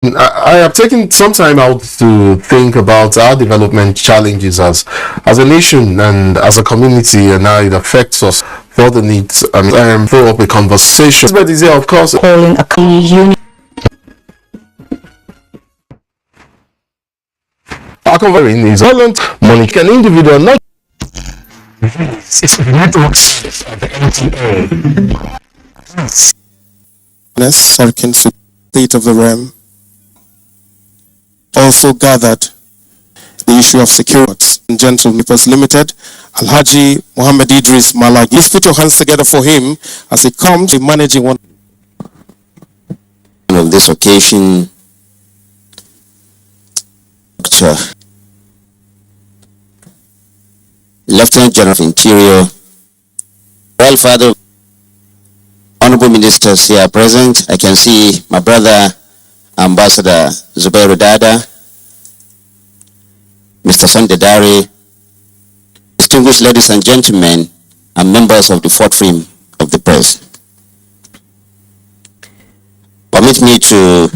I have taken some time out to think about our development challenges as a nation and as a community, and how it affects us for the needs and throw up a conversation. But is here, of course, calling a union. Our conversation is violent, money, an individual, not it's the network service of the NTA. Second state of the realm also gathered the issue of security. Gentlemen, it was limited. Alhaji Muhammad Idris Malagi. Please put your hands together for him as he comes to managing one of this occasion. Lieutenant General of Interior, Royal Father, Honorable Ministers here present. I can see my brother, Ambassador Zubairu Dada, Mr. Sandedari, distinguished ladies and gentlemen, and members of the fourth frame of the press. Permit me to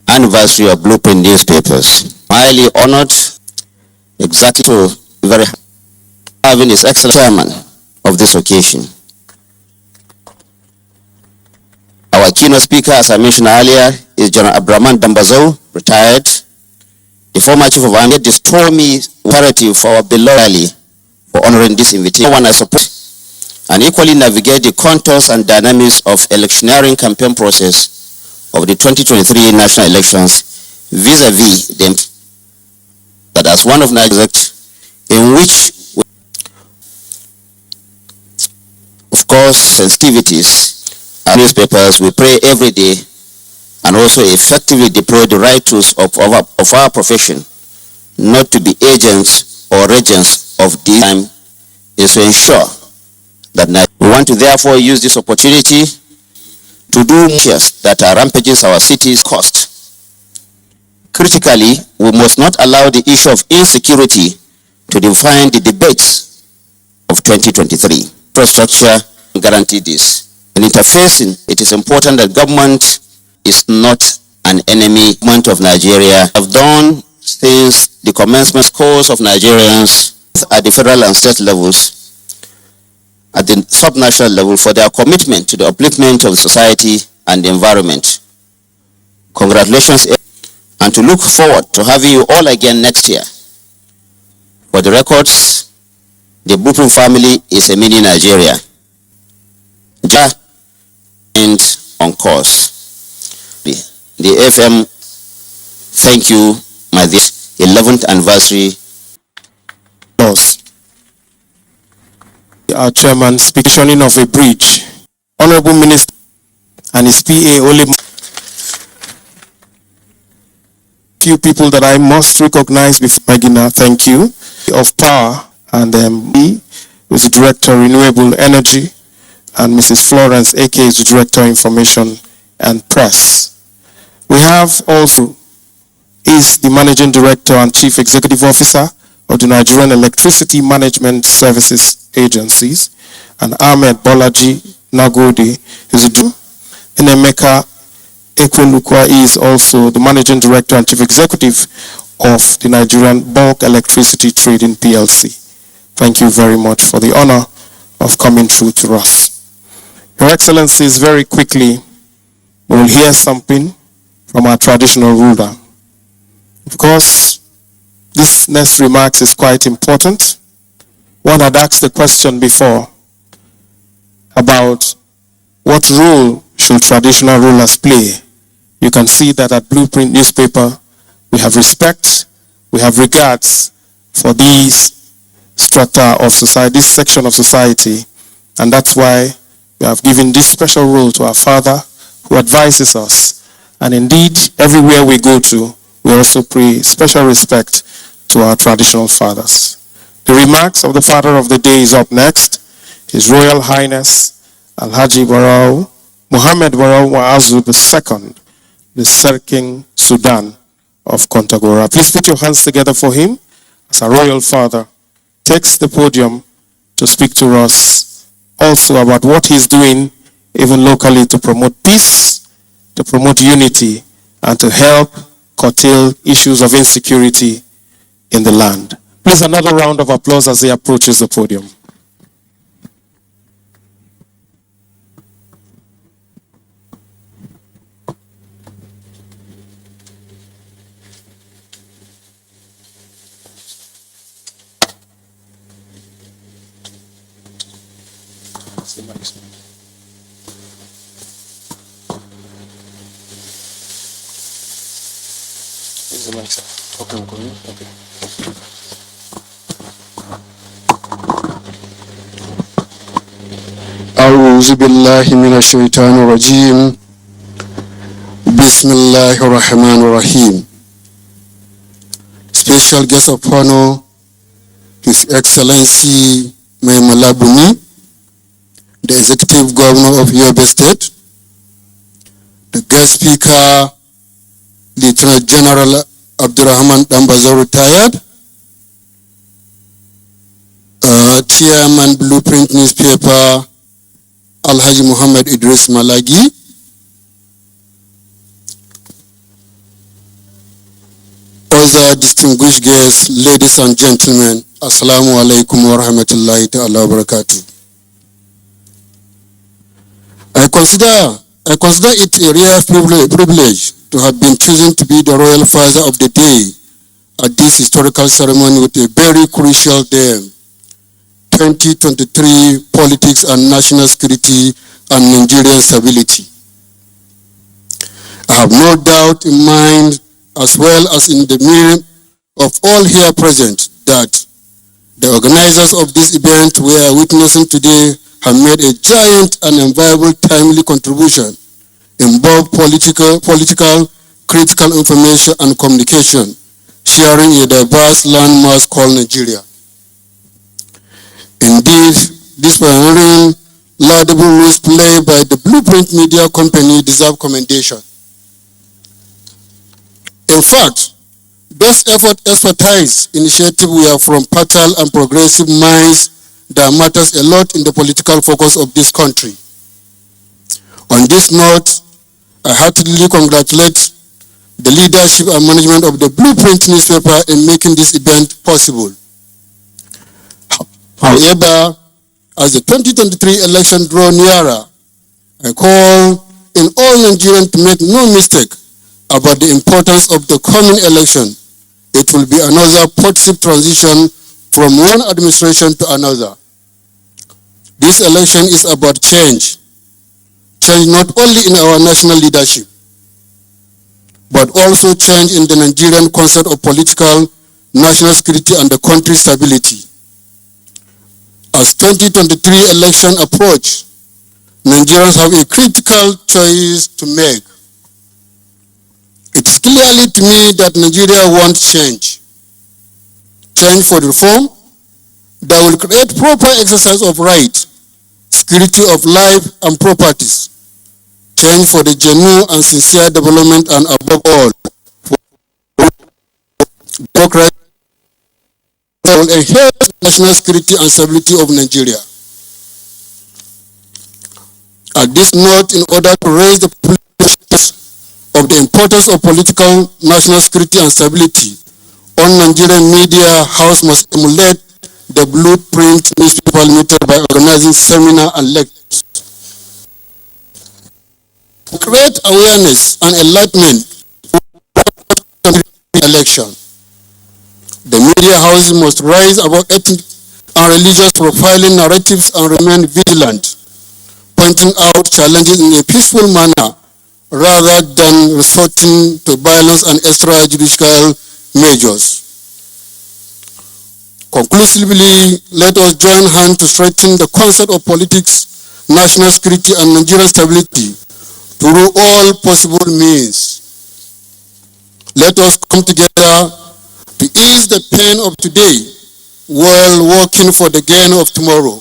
anniversary of Blueprint newspapers. Highly honored, exactly to very having his excellent chairman of this occasion. Our keynote speaker, as I mentioned earlier, is General Abraman Dambazo, retired. The former chief of army, this stormy imperative for our beloved rally for honoring this invitation. One I support and equally navigate the contours and dynamics of electioneering campaign process of the 2023 national elections vis-a-vis them that as one of Nigeria's in which, of course, sensitivities and newspapers, we pray every day and also effectively deploy the right tools of our profession not to be agents or regents of this time is to ensure that we want to therefore use this opportunity to do measures that are rampages our city's cost. Critically, we must not allow the issue of insecurity to define the debates of 2023. Infrastructure guarantee this. In interfacing, it is important that government is not an enemy of Nigeria. Have done since the commencement course of Nigerians at the federal and state levels, at the subnational level, for their commitment to the upliftment of society and the environment. Congratulations, and to look forward to having you all again next year. For the records, the Blueprint family is a mini Nigeria. And on course. The FM, thank you, my this 11th anniversary. Our chairman speaking of a bridge. Honorable Minister and his PA only few people that I must recognize before Magina, thank you, of power, and he was the Director of Renewable Energy, and Mrs. Florence AK is the Director of Information and Press. We have also is the Managing Director and Chief Executive Officer of the Nigerian Electricity Management Services Agencies, and Ahmed Bolaji Nagode is a Enemeka Ekwelukwa is also the Managing Director and Chief Executive of the Nigerian Bulk Electricity Trading PLC. Thank you very much for the honor of coming through to us. Your Excellencies, very quickly, we will hear something from our traditional ruler. Of course, this next remarks is quite important. One had asked the question before about what role should traditional rulers play. You can see that at Blueprint newspaper, we have respect, we have regards for these strata of society, this section of society, and that's why we have given this special role to our father who advises us. And indeed, everywhere we go to, we also pay special respect to our traditional fathers. The remarks of the father of the day is up next. His Royal Highness Alhaji Barau Muhammad Barau Waazu II, the Serking Sudan of Kontagora. Please put your hands together for him as our royal father takes the podium to speak to us also about what he's doing even locally to promote peace to promote unity, and to help curtail issues of insecurity in the land. Please, another round of applause as he approaches the podium. أعوذ بالله من الشيطان الرجيم بسم الله الرحمن الرحيم. Special guest of honor, His Excellency Mai Malabuni, the Executive Governor of Yobe State, the guest speaker, Lieutenant General Abdurrahman Dambazo retired, Chairman Blueprint Newspaper, Alhaji Muhammad Idris Malagi, other distinguished guests, ladies and gentlemen, Assalamu alaikum wa rahmatullahi ta'ala wa barakatuh. I consider it a rare privilege to have been chosen to be the royal father of the day at this historical ceremony with a very crucial theme: 2023 Politics and National Security and Nigerian Stability. I have no doubt in mind, as well as in the mind of all here present, that the organizers of this event we are witnessing today have made a giant and invaluable timely contribution in both political, critical information and communication, sharing a diverse landmass called Nigeria. Indeed, this pioneering, laudable role played by the Blueprint Media Company deserve commendation. In fact, those expertise initiative were from fertile and progressive minds that matters a lot in the political focus of this country. On this note, I heartily congratulate the leadership and management of the Blueprint newspaper in making this event possible. However, as the 2023 election draw nearer, I call in all Nigerians to make no mistake about the importance of the coming election. It will be another positive transition from one administration to another. This election is about change. Change not only in our national leadership, but also change in the Nigerian concept of political, national security and the country's stability. As 2023 election approach, Nigerians have a critical choice to make. It is clearly to me that Nigeria wants change. Change for reform that will create proper exercise of rights, security of life and properties. Change for the genuine and sincere development, and above all, for democracy that will enhance national security and stability of Nigeria. At this note, in order to raise the of the importance of political, national security and stability, all Nigerian media house must emulate the Blueprint newspaper limited by organizing seminar and lectures. Create awareness and enlightenment for the election. The media houses must rise above ethnic and religious profiling narratives and remain vigilant, pointing out challenges in a peaceful manner rather than resorting to violence and extrajudicial measures. Conclusively, let us join hands to strengthen the concept of politics, national security and Nigerian stability through all possible means. Let us come together to ease the pain of today while working for the gain of tomorrow.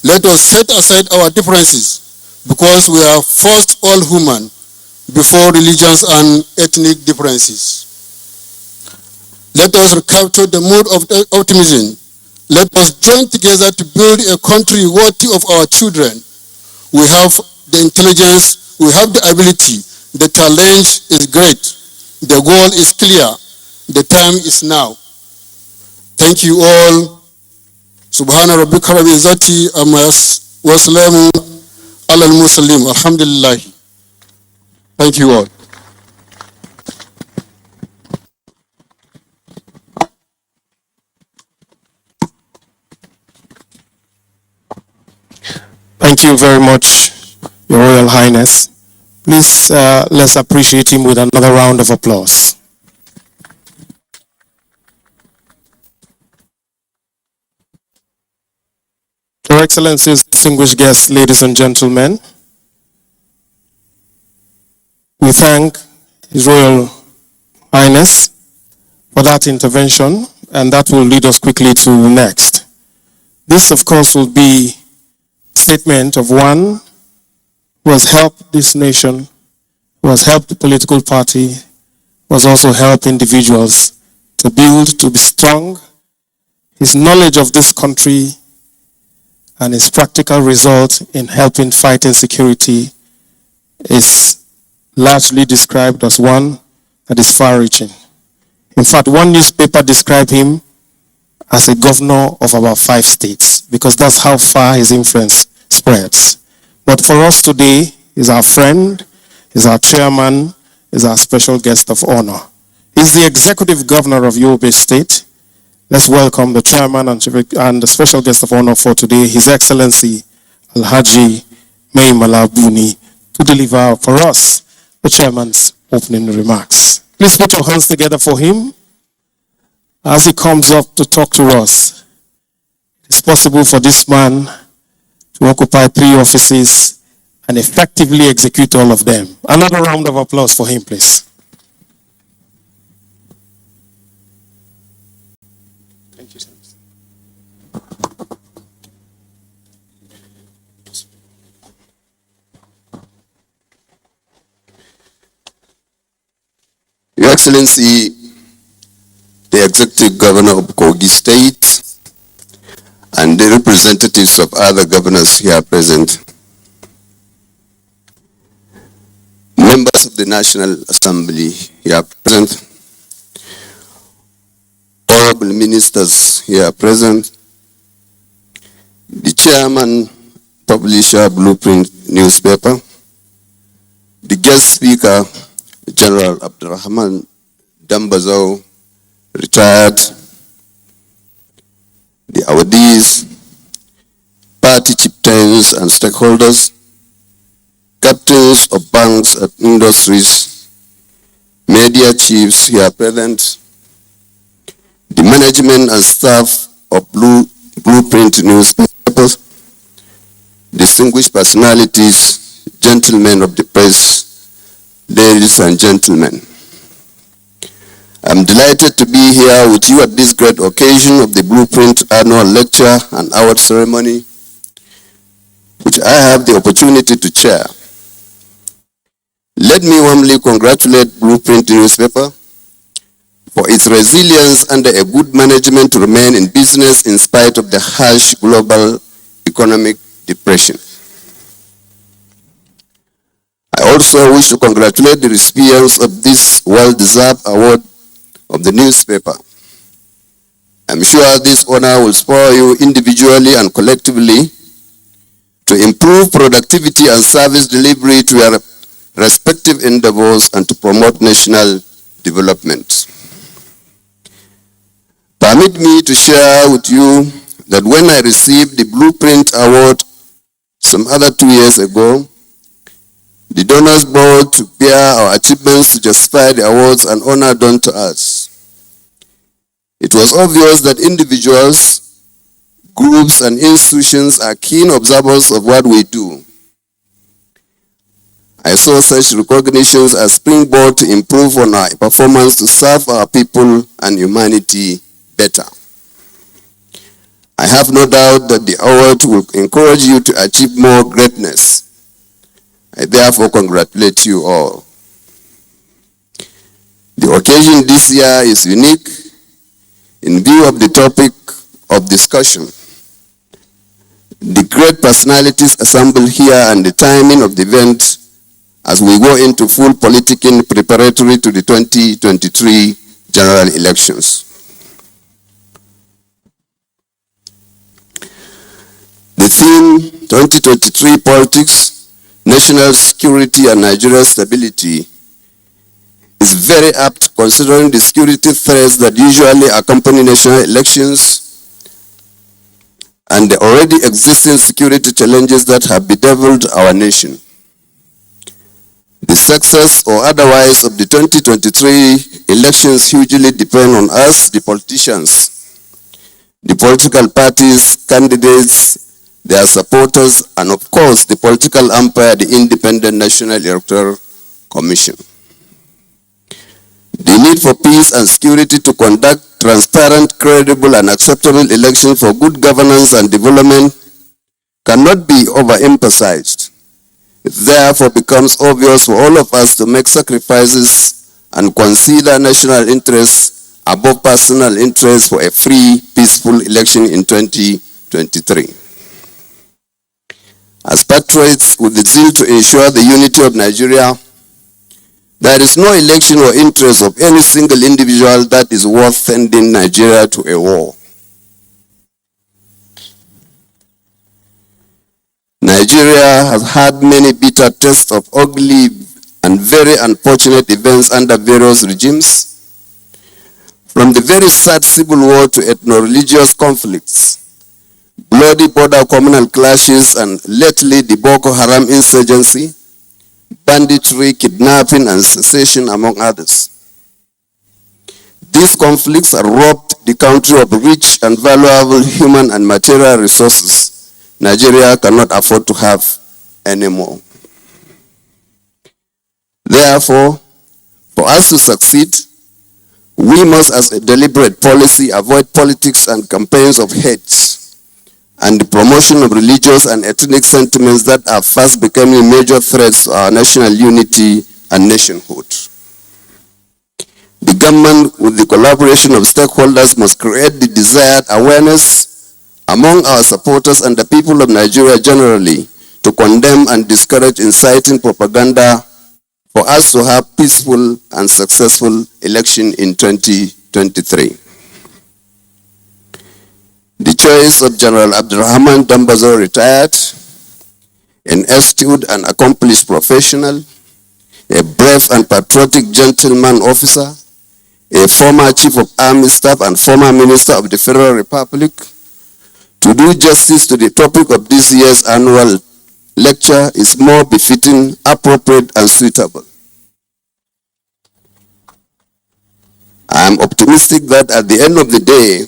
Let us set aside our differences, because we are first all human before religions and ethnic differences. Let us recapture the mood of optimism. Let us join together to build a country worthy of our children. We have the intelligence, we have the ability. The challenge is great. The goal is clear. The time is now. Thank you all. Subhana rabbika rabbil izzati amma wassalamu ala al-muslim. Alhamdulillah. Thank you all. Thank you very much, Your Royal Highness. Please, let's appreciate him with another round of applause. Your Excellencies, distinguished guests, ladies and gentlemen, we thank His Royal Highness for that intervention, and that will lead us quickly to the next. This, of course, will be a statement of one who has helped this nation, who has helped the political party, who has also helped individuals to build, to be strong. His knowledge of this country and his practical result in helping fight insecurity is largely described as one that is far-reaching. In fact, one newspaper described him as a governor of about 5 states, because that's how far his influence spreads. But for us today, he's our friend, he's our chairman, he's our special guest of honor. He's the executive governor of Yobe State. Let's welcome the chairman and the special guest of honor for today, His Excellency Alhaji Mai Malabuni, to deliver for us the chairman's opening remarks. Please put your hands together for him as he comes up to talk to us. It's possible for this man to occupy 3 offices and effectively execute all of them. Another round of applause for him, please. Thank you, sir. Your Excellency, the Executive Governor of Kogi State, and the representatives of other governors here present, members of the National Assembly here present, honorable ministers here present, the chairman, publisher, Blueprint newspaper, the guest speaker, General Abdurrahman Dambazau, retired, the awardees, party chieftains and stakeholders, captains of banks and industries, media chiefs here present, the management and staff of Blueprint newspapers, distinguished personalities, gentlemen of the press, ladies and gentlemen. I'm delighted to be here with you at this great occasion of the Blueprint Annual Lecture and Award Ceremony, which I have the opportunity to chair. Let me warmly congratulate Blueprint newspaper for its resilience under a good management to remain in business in spite of the harsh global economic depression. I also wish to congratulate the recipients of this well-deserved award of the newspaper. I'm sure this honor will spur you individually and collectively to improve productivity and service delivery to your respective endeavors and to promote national development. Permit me to share with you that when I received the Blueprint Award some other 2 years ago, the donors board took care our achievements to justify the awards and honor done to us. It was obvious that individuals, groups, and institutions are keen observers of what we do. I saw such recognitions as springboard to improve on our performance to serve our people and humanity better. I have no doubt that the award will encourage you to achieve more greatness. I therefore congratulate you all. The occasion this year is unique in view of the topic of discussion. The great personalities assembled here and the timing of the event as we go into full politicking preparatory to the 2023 general elections. The theme 2023 politics, national security and Nigerian stability is very apt considering the security threats that usually accompany national elections and the already existing security challenges that have bedeviled our nation. The success or otherwise of the 2023 elections hugely depend on us, the politicians, the political parties, candidates, their supporters, and of course the political umpire, the Independent National Electoral Commission. The need for peace and security to conduct transparent, credible, and acceptable elections for good governance and development cannot be overemphasized. It therefore becomes obvious for all of us to make sacrifices and consider national interests above personal interests for a free, peaceful election in 2023. As patriots with the zeal to ensure the unity of Nigeria, there is no election or interest of any single individual that is worth sending Nigeria to a war. Nigeria has had many bitter tests of ugly and very unfortunate events under various regimes, from the very sad civil war to ethno-religious conflicts, bloody border communal clashes, and lately the Boko Haram insurgency, banditry, kidnapping, and secession, among others. These conflicts have robbed the country of rich and valuable human and material resources Nigeria cannot afford to have anymore. Therefore, for us to succeed, we must, as a deliberate policy, avoid politics and campaigns of hate and the promotion of religious and ethnic sentiments that are fast becoming major threats to our national unity and nationhood. The government, with the collaboration of stakeholders, must create the desired awareness among our supporters and the people of Nigeria generally to condemn and discourage inciting propaganda for us to have peaceful and successful election in 2023. The choice of General Abdurrahman Dambazo, retired, an astute and accomplished professional, a brave and patriotic gentleman officer, a former Chief of Army Staff and former Minister of the Federal Republic, to do justice to the topic of this year's annual lecture is more befitting, appropriate, and suitable. I am optimistic that at the end of the day,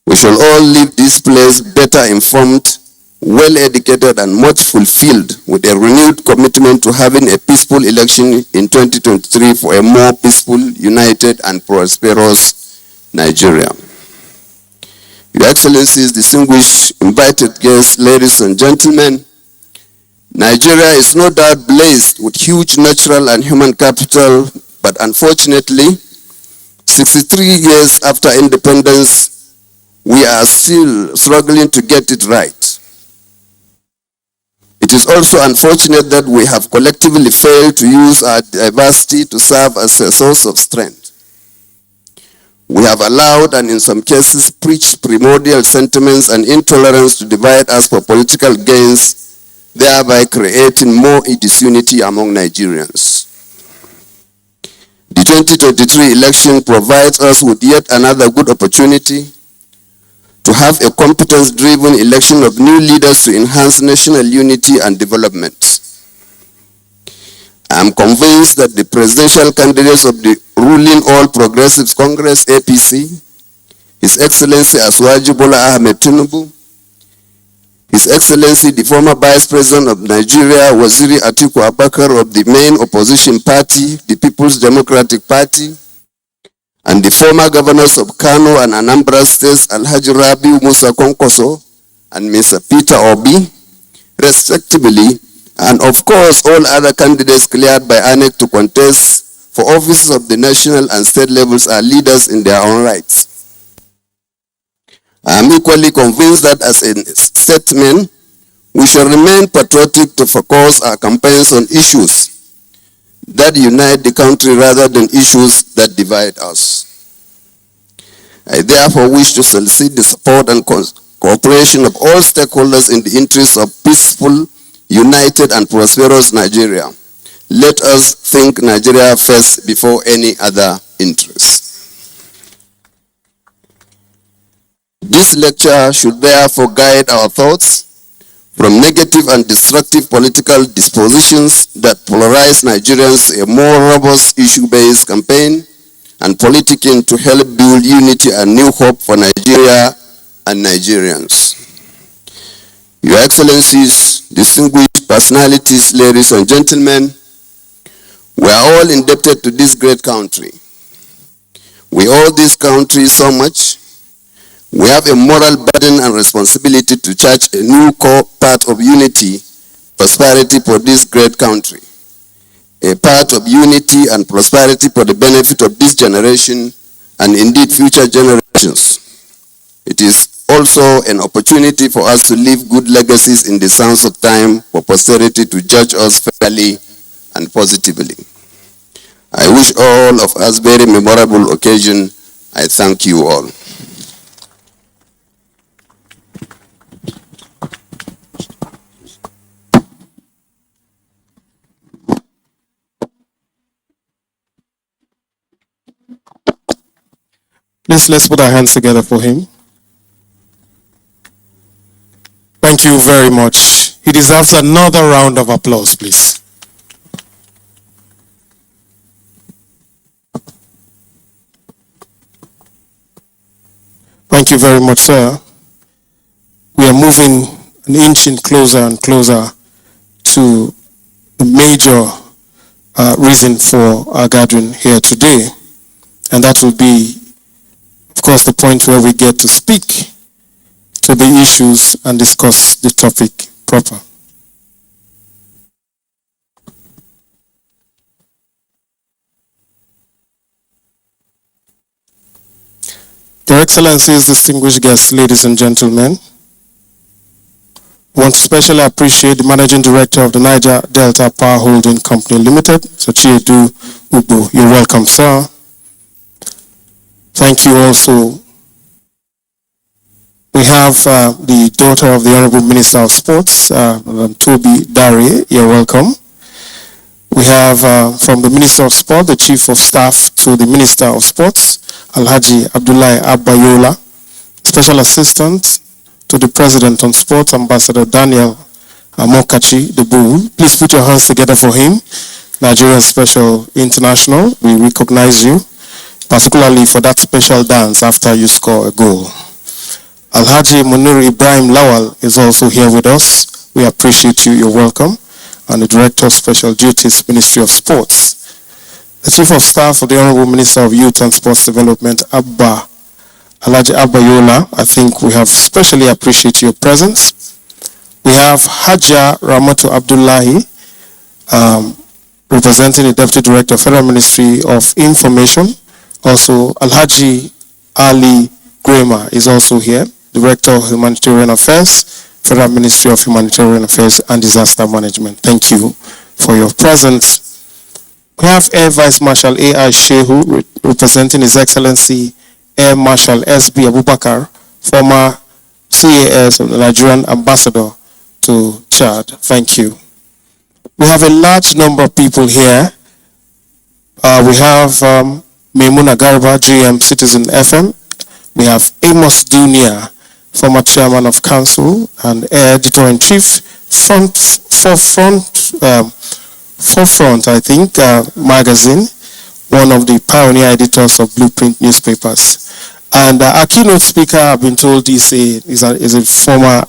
we shall all leave this place better informed, well-educated, and much fulfilled with a renewed commitment to having a peaceful election in 2023 for a more peaceful, united, and prosperous Nigeria. Your Excellencies, distinguished invited guests, ladies and gentlemen, Nigeria is no doubt blessed with huge natural and human capital, but unfortunately, 63 years after independence, we are still struggling to get it right. It is also unfortunate that we have collectively failed to use our diversity to serve as a source of strength. We have allowed and in some cases preached primordial sentiments and intolerance to divide us for political gains, thereby creating more disunity among Nigerians. The 2023 election provides us with yet another good opportunity to have a competence-driven election of new leaders to enhance national unity and development. I am convinced that the presidential candidates of the ruling All Progressives Congress, APC, His Excellency Asuwaji Bola Ahmed Tinubu, His Excellency the former Vice President of Nigeria, Waziri Atiku Abubakar of the main opposition party, the People's Democratic Party, and the former governors of Kano and Anambra States, Alhaji Rabiu Musa Konkoso and Mr. Peter Obi, respectively, and of course all other candidates cleared by ANEC to contest for offices of the national and state levels are leaders in their own rights. I am equally convinced that as a statesman, we shall remain patriotic to focus our campaigns on issues that unite the country rather than issues that divide us. I therefore wish to solicit the support and cooperation of all stakeholders in the interest of peaceful, united and prosperous Nigeria. Let us think Nigeria first before any other interest. This lecture should therefore guide our thoughts from negative and destructive political dispositions that polarize Nigerians to a more robust issue-based campaign and politicking to help build unity and new hope for Nigeria and Nigerians. Your Excellencies, distinguished personalities, ladies and gentlemen, we are all indebted to this great country. We owe this country so much. We have a moral burden and responsibility to chart a new core path of unity, prosperity for this great country. A path of unity and prosperity for the benefit of this generation and indeed future generations. It is also an opportunity for us to leave good legacies in the sands of time for posterity to judge us fairly and positively. I wish all of us very memorable occasion. I thank you all. Please, let's put our hands together for him. Thank you very much. He deserves another round of applause, please. Thank you very much, sir. We are moving and inching closer and closer to the major reason for our gathering here today, and that will be, of course, the point where we get to speak to the issues and discuss the topic proper. Your Excellencies, distinguished guests, ladies and gentlemen, I want to especially appreciate the Managing Director of the Niger Delta Power Holding Company Limited, Sochiedu Ubu. You're welcome, sir. Thank you also. We have the daughter of the Honorable Minister of Sports, Toby Dare. You're welcome. We have from the Minister of Sport, the Chief of Staff to the Minister of Sports, Alhaji Abdullahi Abayola, Special Assistant to the President on Sports, Ambassador Daniel Amokachi, the Bull. Please put your hands together for him. Nigerian Special International, we recognize you, particularly for that special dance after you score a goal. Alhaji Munir Ibrahim Lawal is also here with us. We appreciate you. You're welcome. And the Director of Special Duties, Ministry of Sports. The Chief of Staff of the Honorable Minister of Youth and Sports Development, Alhaji Abayola. I think we have specially appreciate your presence. We have Hajia Ramatu Abdullahi, representing the Deputy Director of Federal Ministry of Information. Also, Alhaji Ali Grema is also here, Director of Humanitarian Affairs, Federal Ministry of Humanitarian Affairs and Disaster Management. Thank you for your presence. We have Air Vice Marshal A.I. Shehu, representing His Excellency Air Marshal S.B. Abubakar, former CAS of the Nigerian Ambassador to Chad. Thank you. We have a large number of people here. We have Maimuna Garba, GM Citizen FM. We have Amos Dunia, former Chairman of Council and Editor-in-Chief, Forefront, I think, magazine, one of the pioneer editors of Blueprint newspapers. And our keynote speaker, I've been told, is a former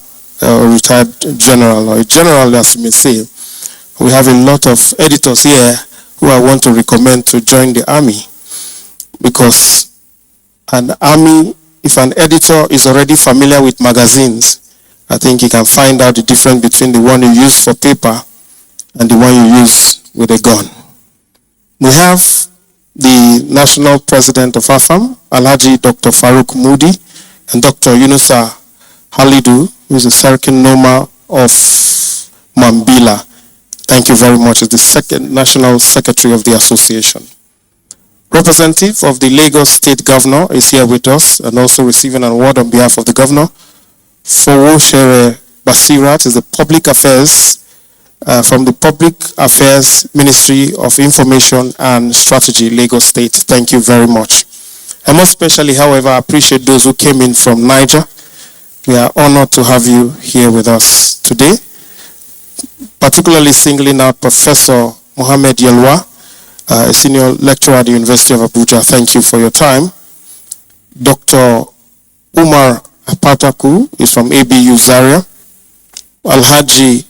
retired general, or a general, as you may say. We have a lot of editors here who I want to recommend to join the army, because an army, if an editor is already familiar with magazines, I think he can find out the difference between the one you use for paper and the one you use with a gun. We have the National President of AFAM, Alhaji Dr. Farouk Moody, and Dr. Yunusa Halidu, who is the Sarkin Noma of Mambila. Thank you very much. Is the second National Secretary of the Association. Representative of the Lagos State Governor is here with us and also receiving an award on behalf of the Governor. Fowoshere Basirat is the Public Affairs from the Public Affairs Ministry of Information and Strategy, Lagos State. Thank you very much. I most especially, however, appreciate those who came in from Niger. We are honored to have you here with us today, particularly singling out Professor Mohammed Yelwa, a senior lecturer at the University of Abuja. Thank you for your time. Dr. Umar Apataku is from ABU Zaria. Alhaji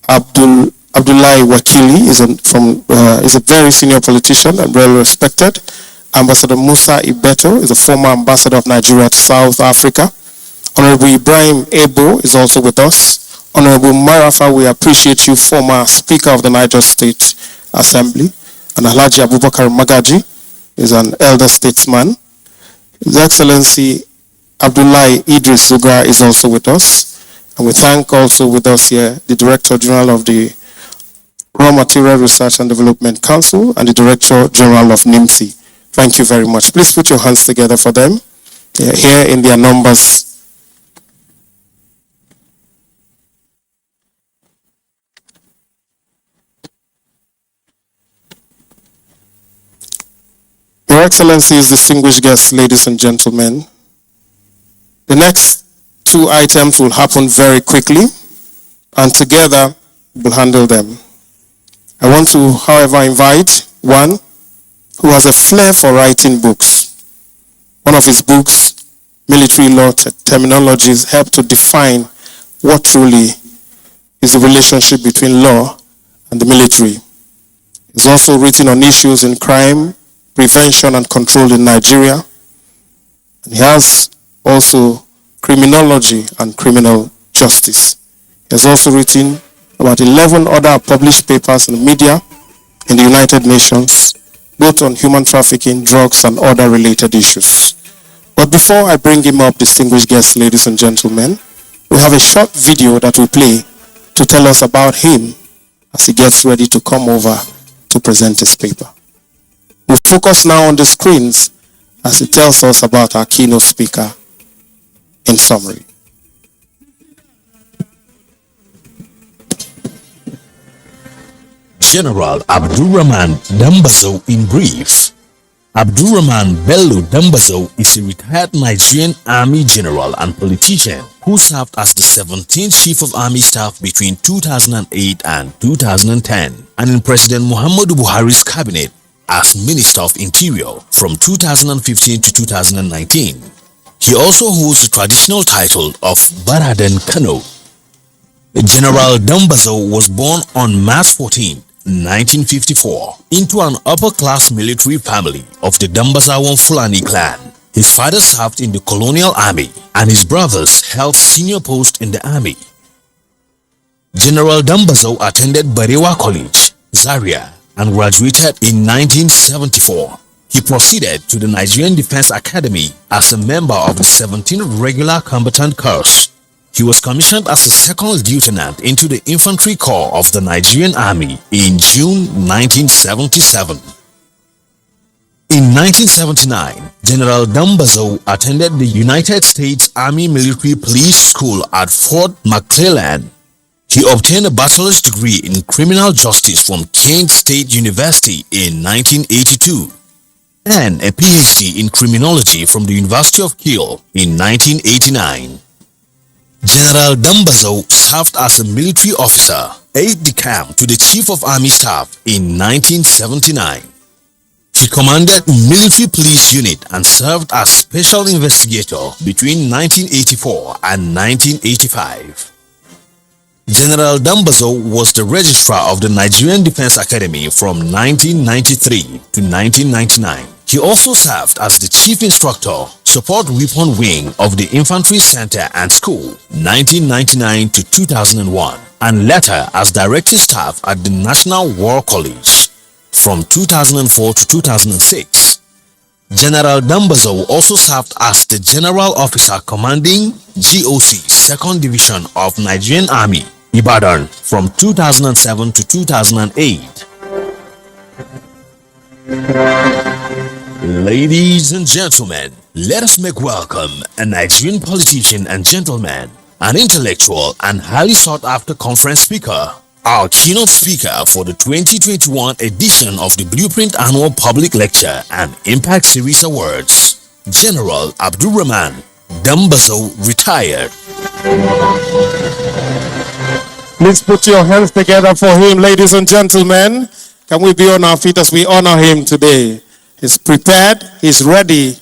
Abdullahi Wakili is a very senior politician and well respected. Ambassador Musa Ibeto is a former ambassador of Nigeria to South Africa. Honorable Ibrahim Ebo is also with us. Honorable Marafa, we appreciate you, former Speaker of the Niger State Assembly. And Alhaji Abubakar Magaji is an elder statesman. His Excellency Abdullahi Idris Zuga is also with us. And we thank also with us here the Director General of the Raw Material Research and Development Council and the Director General of NIMSI. Thank you very much. Please put your hands together for them. They are here in their numbers. Your Excellencies, distinguished guests, ladies and gentlemen, the next two items will happen very quickly, and together we'll handle them. I want to, however, invite one who has a flair for writing books. One of his books, Military Law Terminologies, help to define what truly is the relationship between law and the military. He's also written on issues in crime, prevention and control in Nigeria. And he has also criminology and criminal justice. He has also written about 11 other published papers in the media in the United Nations, both on human trafficking, drugs, and other related issues. But before I bring him up, distinguished guests, ladies and gentlemen, we have a short video that will play to tell us about him as he gets ready to come over to present his paper. We focus now on the screens as he tells us about our keynote speaker in summary. General Abdurrahman Dambazo in brief. Abdurrahman Bello Dambazo is a retired Nigerian Army general and politician who served as the 17th Chief of Army Staff between 2008 and 2010 and in President Muhammadu Buhari's cabinet as Minister of Interior from 2015 to 2019. He also holds the traditional title of Baradan Kano. General Dambazo was born on March 14, 1954, into an upper-class military family of the Dambazawan Fulani clan. His father served in the colonial army and his brothers held senior posts in the army. General Dambazo attended Barewa College, Zaria, and graduated in 1974. He proceeded to the Nigerian Defense Academy as a member of the 17th Regular Combatant Corps. He was commissioned as a second lieutenant into the Infantry Corps of the Nigerian Army in June 1977. In 1979, General Dambazo attended the United States Army Military Police School at Fort McClellan. He obtained a bachelor's degree in criminal justice from Kent State University in 1982 and a PhD in criminology from the University of Kiel in 1989. General Dambazo served as a military officer, aide-de-camp to the Chief of Army Staff in 1979. He commanded Military Police Unit and served as Special Investigator between 1984 and 1985. General Dambazo was the Registrar of the Nigerian Defense Academy from 1993 to 1999. He also served as the Chief Instructor, Support Weapon Wing of the Infantry Center and School 1999 to 2001 and later as Directing Staff at the National War College from 2004 to 2006. General Dambazo also served as the General Officer Commanding GOC 2nd Division of Nigerian Army Ibadan from 2007 to 2008. Ladies and gentlemen, let us make welcome a Nigerian politician and gentleman, an intellectual and highly sought after conference speaker, our keynote speaker for the 2021 edition of the Blueprint Annual Public Lecture and Impact Series Awards, General Abdurrahman Dambazo, retired. Please put your hands together for him, ladies and gentlemen. Can we be on our feet as we honor him today? He's prepared, he's ready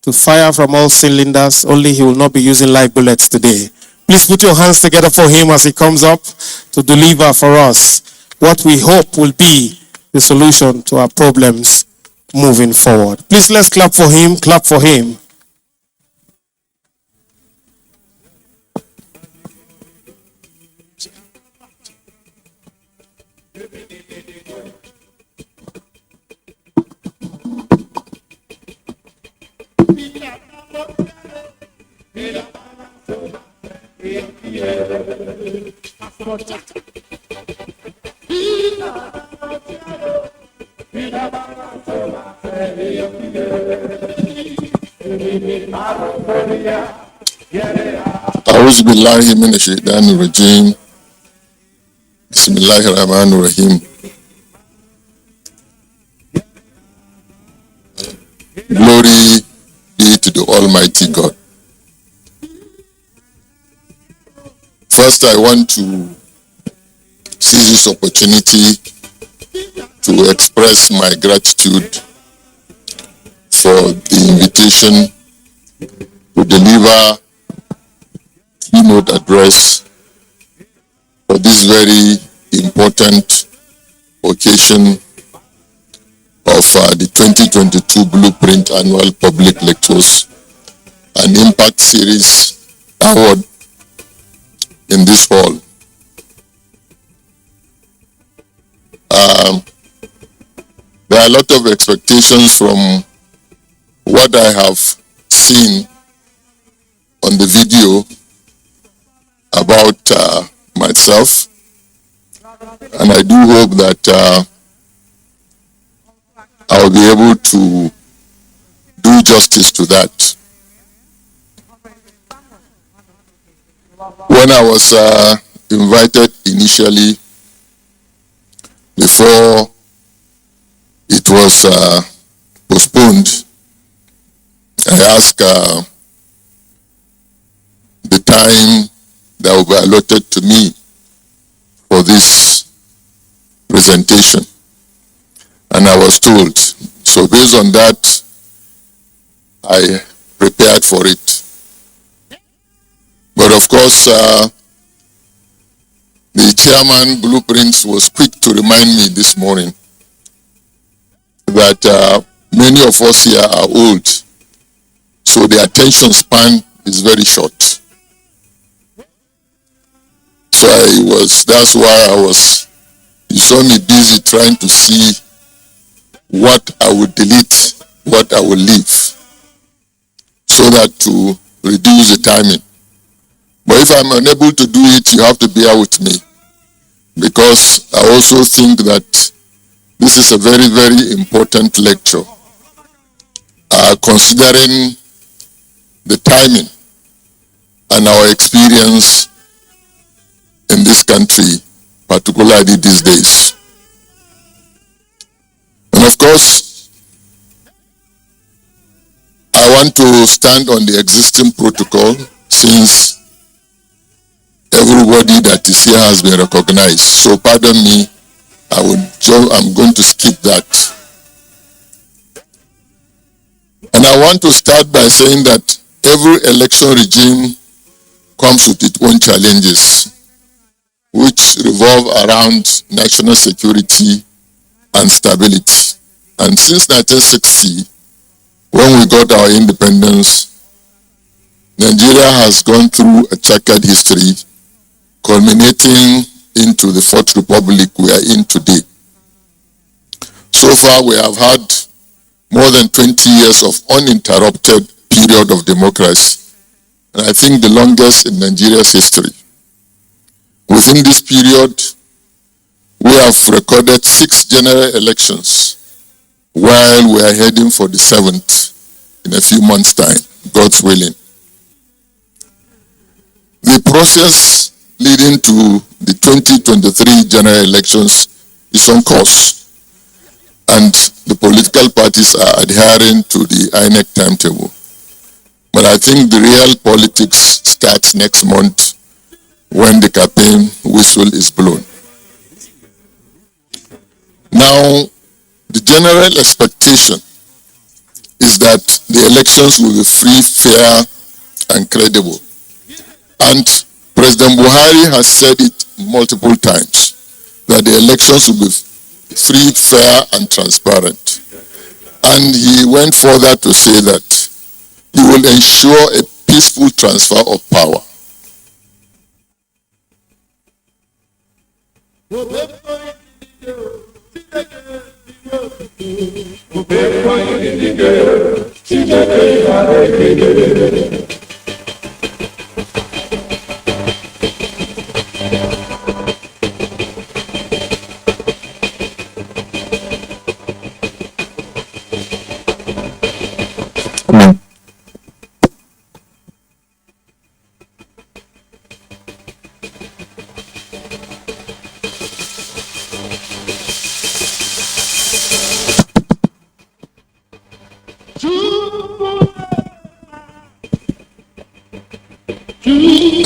to fire from all cylinders, only he will not be using live bullets today. Please put your hands together for him as he comes up to deliver for us what we hope will be the solution to our problems moving forward. Please let's clap for him, clap for him. أعوذ بالله من الشيطان الرجيم بسم الله الرحمن الرحيم. Glory be to the Almighty God. First, I want to seize this opportunity to express my gratitude for the invitation to deliver keynote address for this very important occasion of the 2022 Blueprint Annual Public Lectures and Impact Series Award in this hall. There are a lot of expectations from what I have seen on the video about myself, and I do hope that I'll be able to do justice to that. When I was invited initially, before it was postponed, I asked the time that will be allotted to me for this presentation, and I was told. So based on that, I prepared for it. But of course, the chairman Blueprints was quick to remind me this morning that many of us here are old, so the attention span is very short. So that's why you saw me busy trying to see what I would delete, what I would leave, so that to reduce the timing. But if I'm unable to do it, you have to bear with me, because I also think that this is a very, very important lecture, considering the timing and our experience in this country, particularly these days. And of course, I want to stand on the existing protocol, since everybody that is here has been recognized. So pardon me, I'm going to skip that. And I want to start by saying that every election regime comes with its own challenges, which revolve around national security and stability. And since 1960, when we got our independence, Nigeria has gone through a checkered history, culminating into the Fourth Republic we are in today. So far, we have had more than 20 years of uninterrupted period of democracy, and I think the longest in Nigeria's history. Within this period, we have recorded 6 general elections, while we are heading for the 7th in a few months' time, God's willing. The process leading to the 2023 general elections is on course, and the political parties are adhering to the INEC timetable. But I think the real politics starts next month when the campaign whistle is blown. Now, the general expectation is that the elections will be free, fair, and credible. And President Buhari has said it multiple times, that the elections will be free, fair, and transparent. And he went further to say that he will ensure a peaceful transfer of power.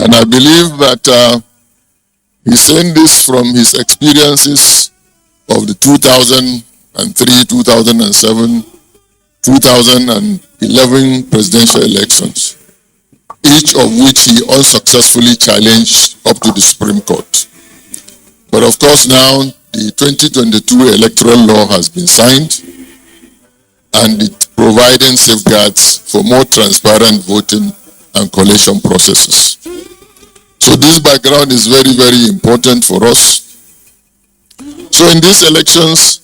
And I believe that he's saying this from his experiences of the 2003, 2007, 2011 presidential elections, each of which he unsuccessfully challenged up to the Supreme Court. But of course now the 2022 electoral law has been signed, and it's providing safeguards for more transparent voting and collation processes. So this background is very, very important for us. So in these elections,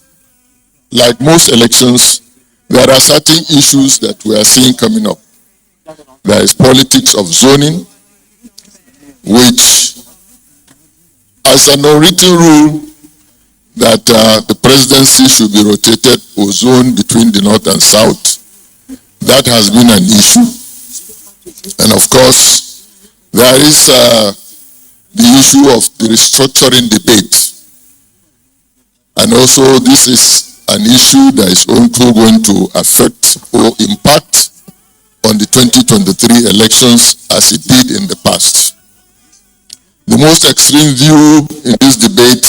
like most elections, there are certain issues that we are seeing coming up. There is politics of zoning, which, as an unwritten rule, that the presidency should be rotated or zoned between the north and south. That has been an issue. And of course, there is the issue of the restructuring debate. And also this is an issue that is also going to affect or impact on the 2023 elections as it did in the past. The most extreme view in this debate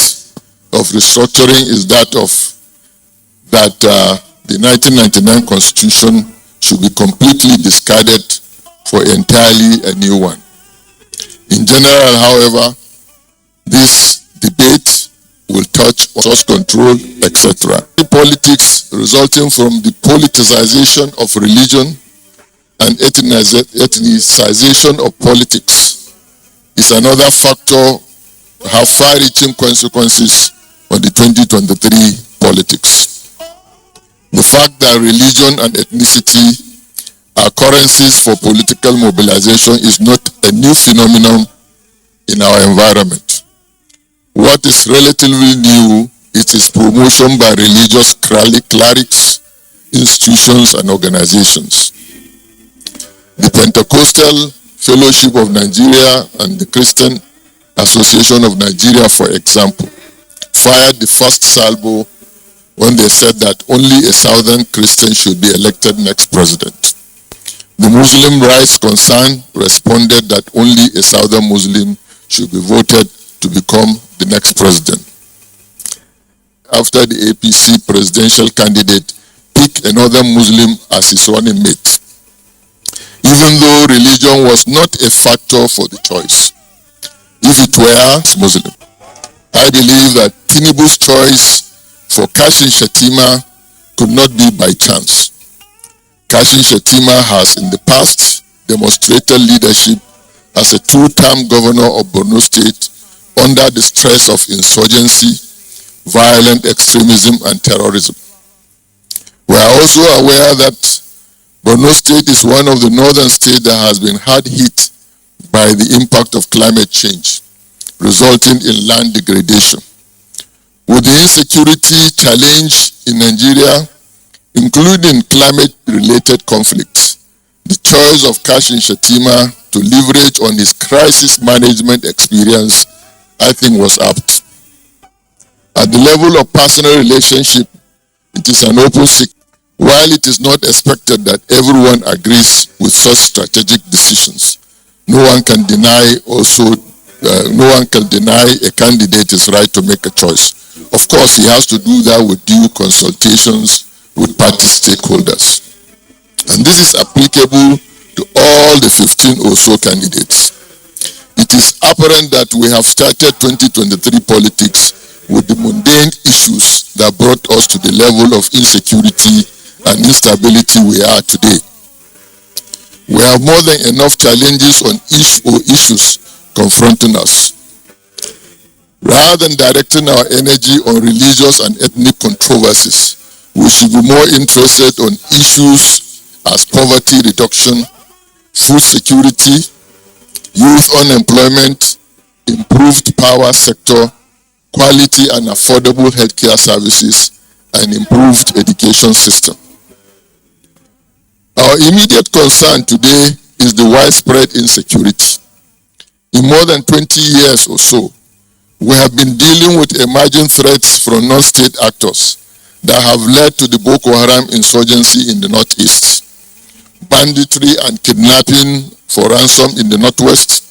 of restructuring is that of the 1999 Constitution should be completely discarded for entirely a new one. In general, however, this debate will touch on source control, etc. Politics resulting from the politicization of religion and ethnicization of politics is another factor to have far-reaching consequences on the 2023 politics. The fact that religion and ethnicity are currencies for political mobilization is not a new phenomenon in our environment. What is relatively new is its promotion by religious clerics, institutions, and organizations. The Pentecostal Fellowship of Nigeria and the Christian Association of Nigeria, for example, fired the first salvo when they said that only a Southern Christian should be elected next president. The Muslim Rights Concern responded that only a Southern Muslim should be voted to become the next president. After the APC presidential candidate picked another Muslim as his running mate, even though religion was not a factor for the choice. If it were Muslim, I believe that Tinubu's choice for Kashim Shettima could not be by chance. Kashim Shettima has in the past demonstrated leadership as a two-term governor of Borno State under the stress of insurgency, violent extremism, and terrorism. We are also aware that Borno State is one of the northern states that has been hard hit by the impact of climate change, resulting in land degradation. With the insecurity challenge in Nigeria, including climate-related conflicts, the choice of Kashim Shettima to leverage on his crisis management experience, I think, was apt. At the level of personal relationship, it is an open secret. While it is not expected that everyone agrees with such strategic decisions, no one can deny a candidate's right to make a choice. Of course, he has to do that with due consultations with party stakeholders. And this is applicable to all the 15 or so candidates. It is apparent that we have started 2023 politics with the mundane issues that brought us to the level of insecurity and instability we are today. We have more than enough challenges on issues confronting us. Rather than directing our energy on religious and ethnic controversies, we should be more interested on issues as poverty reduction, food security, youth unemployment, improved power sector, quality and affordable healthcare services, and improved education system. Our immediate concern today is the widespread insecurity. In more than 20 years or so, we have been dealing with emerging threats from non-state actors that have led to the Boko Haram insurgency in the northeast, banditry and kidnapping for ransom in the northwest,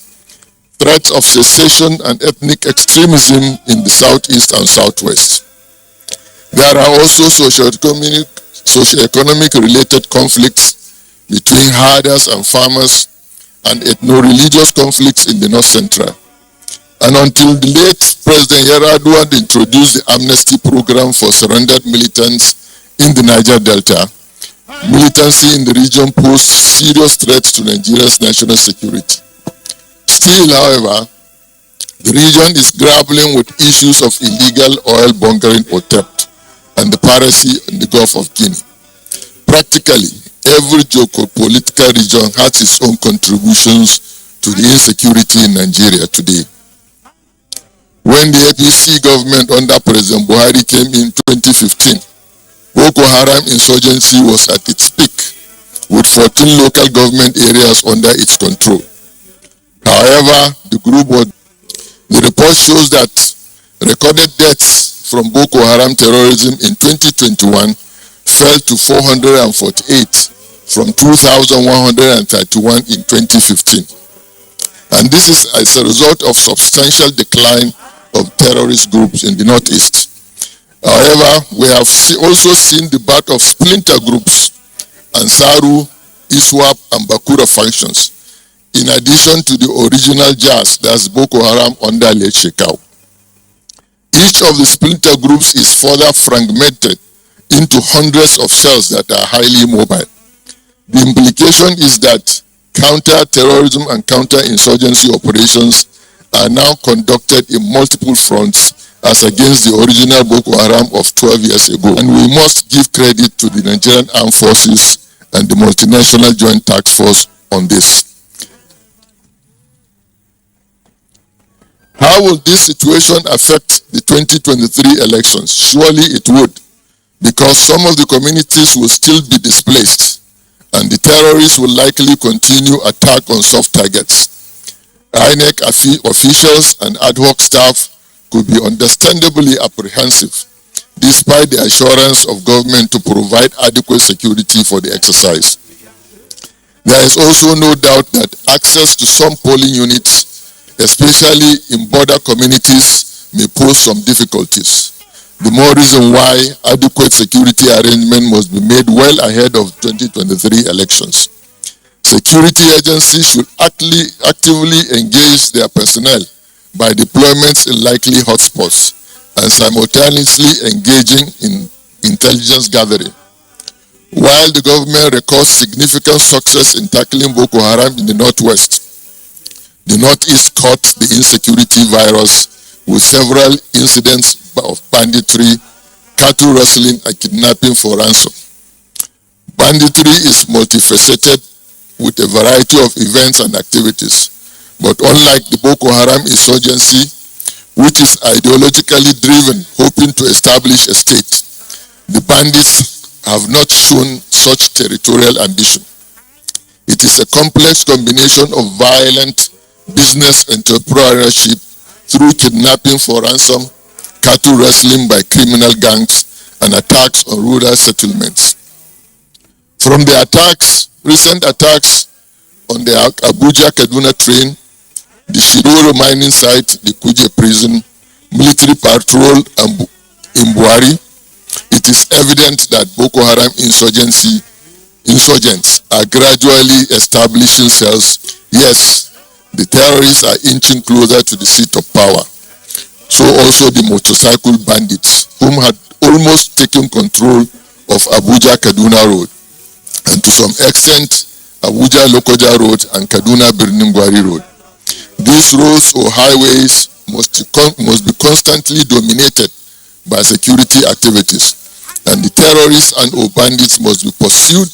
threats of secession and ethnic extremism in the southeast and southwest. There are also socio-economic related conflicts between herders and farmers and ethno-religious conflicts in the north central. And until the late President Yar'Adua introduced the amnesty program for surrendered militants in the Niger Delta, militancy in the region posed serious threats to Nigeria's national security. Still, however, the region is grappling with issues of illegal oil bunkering or theft and the piracy in the Gulf of Guinea. Practically, every geopolitical region has its own contributions to the insecurity in Nigeria today. When the APC government under President Buhari came in 2015, Boko Haram insurgency was at its peak, with 14 local government areas under its control. However, the report shows that recorded deaths from Boko Haram terrorism in 2021 fell to 448 from 2,131 in 2015. And this is as a result of substantial decline of terrorist groups in the northeast. However, we have also seen the birth of splinter groups, Ansaru, ISWAP, and Bakura factions, in addition to the original JAS, that's Boko Haram under late Shekau. Each of the splinter groups is further fragmented into hundreds of cells that are highly mobile. The implication is that counter-terrorism and counter-insurgency operations are now conducted in multiple fronts as against the original Boko Haram of 12 years ago. And we must give credit to the Nigerian Armed Forces and the Multinational Joint Task Force on this. How will this situation affect the 2023 elections? Surely it would, because some of the communities will still be displaced, and the terrorists will likely continue attack on soft targets. INEC officials and ad hoc staff could be understandably apprehensive, despite the assurance of government to provide adequate security for the exercise. There is also no doubt that access to some polling units, especially in border communities, may pose some difficulties. The more reason why adequate security arrangement must be made well ahead of 2023 elections. Security agencies should actively engage their personnel by deployments in likely hotspots and simultaneously engaging in intelligence gathering. While the government records significant success in tackling Boko Haram in the northwest, the northeast caught the insecurity virus with several incidents of banditry, cattle rustling, and kidnapping for ransom. Banditry is multifaceted with a variety of events and activities, but unlike the Boko Haram insurgency, which is ideologically driven, hoping to establish a state. The bandits have not shown such territorial ambition. It is a complex combination of violent business entrepreneurship through kidnapping for ransom, cattle rustling by criminal gangs, and attacks on rural settlements. From the recent attacks on the Abuja-Kaduna train, the Shiroro mining site, the Kuje prison, military patrol in Buhari, it is evident that Boko Haram insurgents are gradually establishing cells. Yes, the terrorists are inching closer to the seat of power. So also the motorcycle bandits, whom had almost taken control of Abuja-Kaduna Road, and to some extent, Abuja-Lokoja Road and Kaduna-Birnin-Gwari Road. These roads or highways must be constantly dominated by security activities, and the terrorists and or bandits must be pursued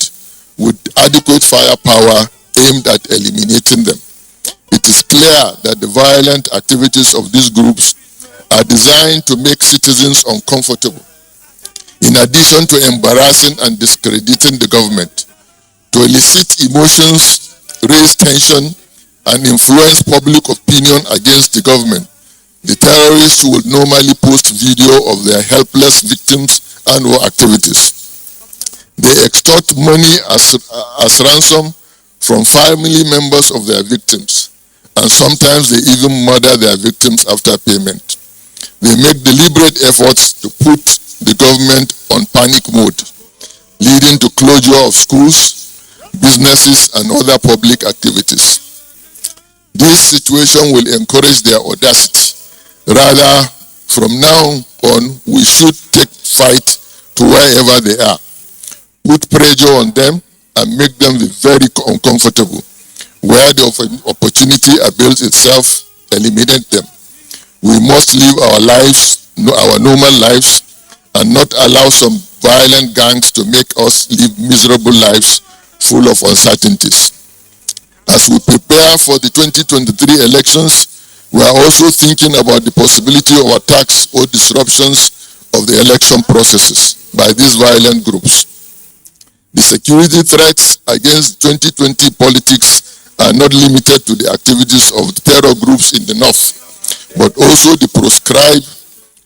with adequate firepower aimed at eliminating them. It is clear that the violent activities of these groups are designed to make citizens uncomfortable, in addition to embarrassing and discrediting the government, to elicit emotions, raise tension, and influence public opinion against the government. The terrorists would normally post video of their helpless victims and or activities. They extort money as ransom from family members of their victims, and sometimes they even murder their victims after payment. They make deliberate efforts to put the government on panic mode, leading to closure of schools, businesses, and other public activities. This situation will encourage their audacity. Rather, from now on, we should take fight to wherever they are, put pressure on them, and make them very uncomfortable. Where the opportunity avails itself, eliminate them. We must live our lives, our normal lives, and not allow some violent gangs to make us live miserable lives full of uncertainties. As we prepare for the 2023 elections, we are also thinking about the possibility of attacks or disruptions of the election processes by these violent groups. The security threats against 2020 politics are not limited to the activities of the terror groups in the north, but also the proscribed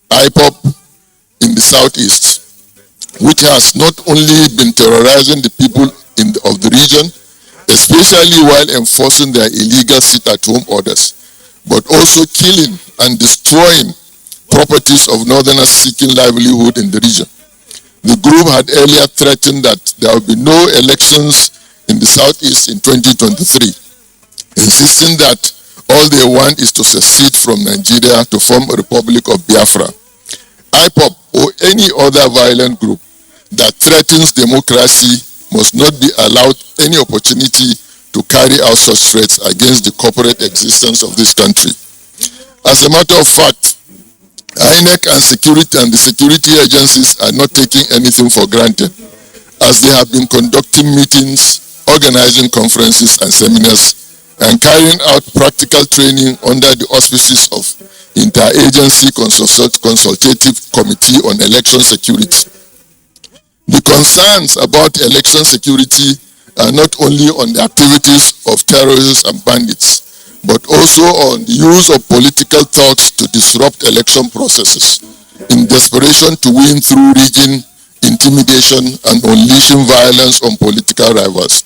IPOP in the southeast, which has not only been terrorizing the people of the region, especially while enforcing their illegal sit-at-home orders, but also killing and destroying properties of northerners seeking livelihood in the region. The group had earlier threatened that there will be no elections in the southeast in 2023, insisting that all they want is to secede from Nigeria to form a Republic of Biafra. IPOP or any other violent group that threatens democracy must not be allowed any opportunity to carry out such threats against the corporate existence of this country. As a matter of fact, INEC and the security agencies are not taking anything for granted, as they have been conducting meetings, organizing conferences and seminars, and carrying out practical training under the auspices of Interagency Consultative Committee on Election Security. The concerns about election security are not only on the activities of terrorists and bandits, but also on the use of political thugs to disrupt election processes in desperation to win through rigging, intimidation, and unleashing violence on political rivals.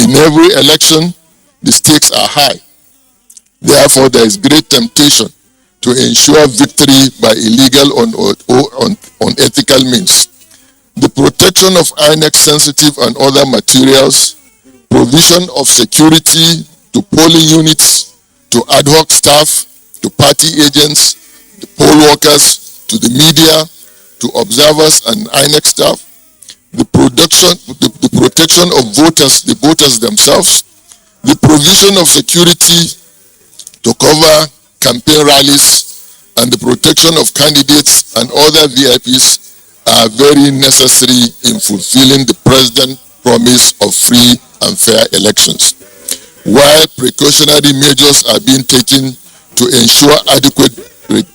In every election, the stakes are high. Therefore, there is great temptation to ensure victory by illegal or unethical means. The protection of INEC sensitive and other materials, provision of security to polling units, to ad hoc staff, to party agents, to poll workers, to the media, to observers and INEC staff, the protection of voters, the voters themselves, the provision of security to cover campaign rallies, and the protection of candidates and other VIPs are very necessary in fulfilling the President's promise of free and fair elections. While precautionary measures are being taken to ensure adequate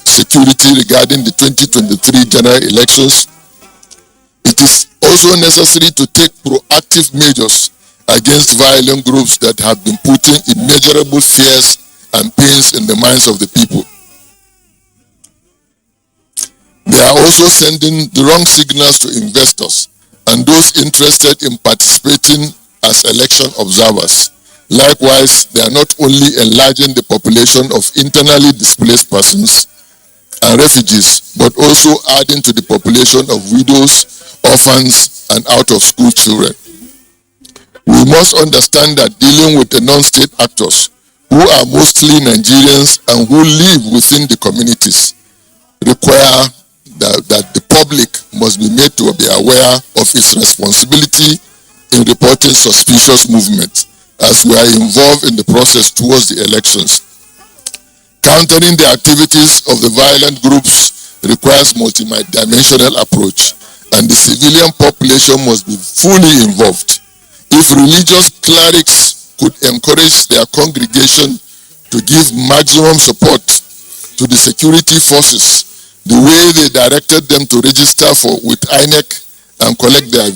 security regarding the 2023 general elections, it is also necessary to take proactive measures against violent groups that have been putting immeasurable fears and pains in the minds of the people. They are also sending the wrong signals to investors and those interested in participating as election observers. Likewise, they are not only enlarging the population of internally displaced persons and refugees, but also adding to the population of widows, orphans, and out-of-school children. We must understand that dealing with the non-state actors, who are mostly Nigerians and who live within the communities, require that the public must be made to be aware of its responsibility in reporting suspicious movements as we are involved in the process towards the elections. Countering the activities of the violent groups requires multidimensional approach, and the civilian population must be fully involved. If religious clerics could encourage their congregation to give maximum support to the security forces the way they directed them to register with INEC and collect their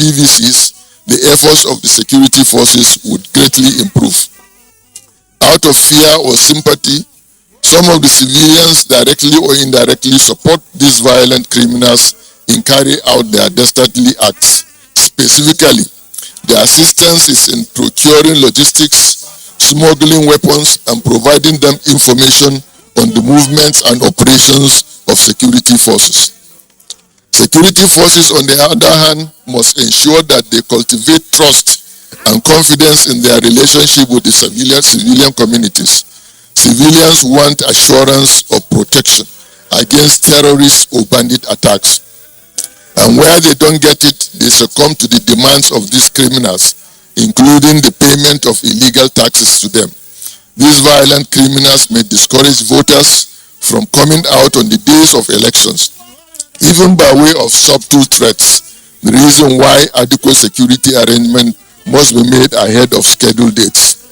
PVCs, the efforts of the security forces would greatly improve. Out of fear or sympathy, some of the civilians directly or indirectly support these violent criminals in carrying out their dastardly acts. Specifically, the assistance is in procuring logistics, smuggling weapons, and providing them information on the movements and operations of security forces. Security forces, on the other hand, must ensure that they cultivate trust and confidence in their relationship with the civilian communities. Civilians want assurance of protection against terrorist or bandit attacks. And where they don't get it, they succumb to the demands of these criminals, including the payment of illegal taxes to them. These violent criminals may discourage voters from coming out on the days of elections, even by way of subtle threats, the reason why adequate security arrangement must be made ahead of scheduled dates.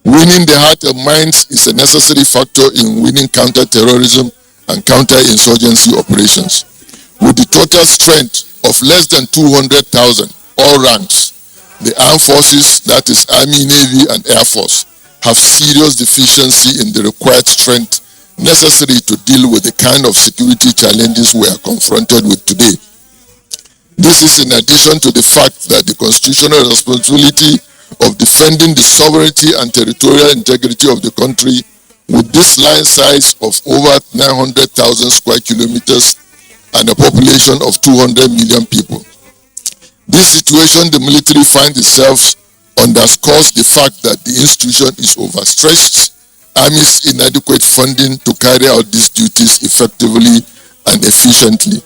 Winning the heart and minds is a necessary factor in winning counter-terrorism and counter-insurgency operations. With the total strength of less than 200,000, all ranks, the armed forces, that is Army, Navy, and Air Force, have serious deficiency in the required strength necessary to deal with the kind of security challenges we are confronted with today. This is in addition to the fact that the constitutional responsibility of defending the sovereignty and territorial integrity of the country with this line size of over 900,000 square kilometers and a population of 200 million people. This situation the military finds itself underscores the fact that the institution is overstretched, Army's inadequate funding to carry out these duties effectively and efficiently.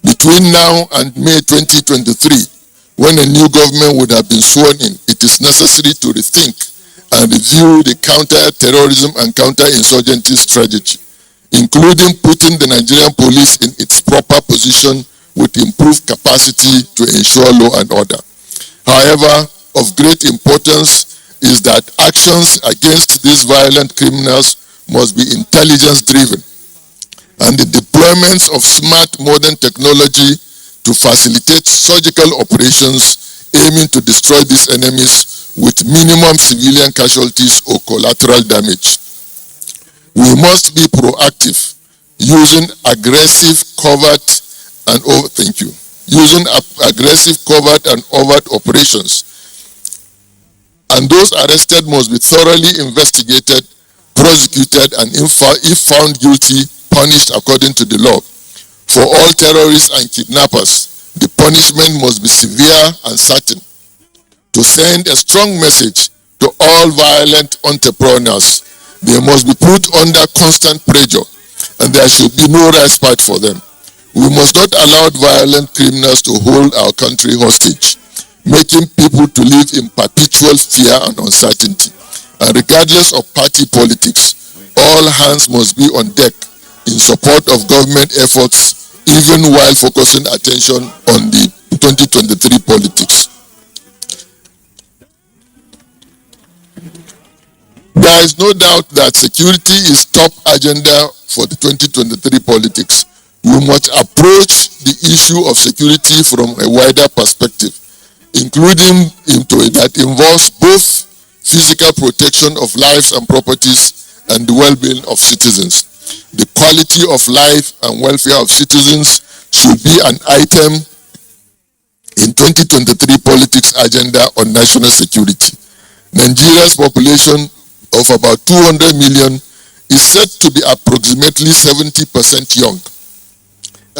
Between now and May 2023, when a new government would have been sworn in, it is necessary to rethink and review the counter-terrorism and counter-insurgency strategy, including putting the Nigerian police in its proper position with improved capacity to ensure law and order. However, of great importance is that actions against these violent criminals must be intelligence-driven, and the deployments of smart modern technology to facilitate surgical operations aiming to destroy these enemies with minimum civilian casualties or collateral damage. We must be proactive, using aggressive covert and overt operations. And those arrested must be thoroughly investigated, prosecuted, and if found guilty, punished according to the law. For all terrorists and kidnappers, the punishment must be severe and certain. To send a strong message to all violent entrepreneurs, they must be put under constant pressure, and there should be no respite for them. We must not allow violent criminals to hold our country hostage, making people to live in perpetual fear and uncertainty. And regardless of party politics, all hands must be on deck in support of government efforts, even while focusing attention on the 2023 politics. There is no doubt that security is top agenda for the 2023 politics. We must approach the issue of security from a wider perspective, including that involves both physical protection of lives and properties and the well-being of citizens. The quality of life and welfare of citizens should be an item in 2023 politics agenda on national security. Nigeria's population of about 200 million is said to be approximately 70% young,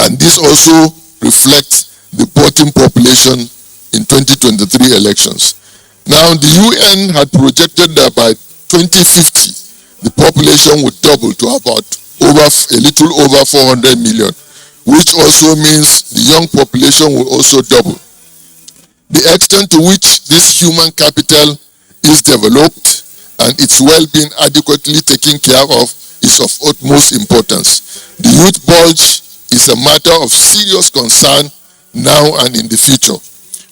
and this also reflects the voting population in 2023 elections. Now, the UN had projected that by 2050, the population would double to about a little over 400 million, which also means the young population will also double. The extent to which this human capital is developed and its well-being adequately taken care of is of utmost importance. The youth bulge is a matter of serious concern now and in the future.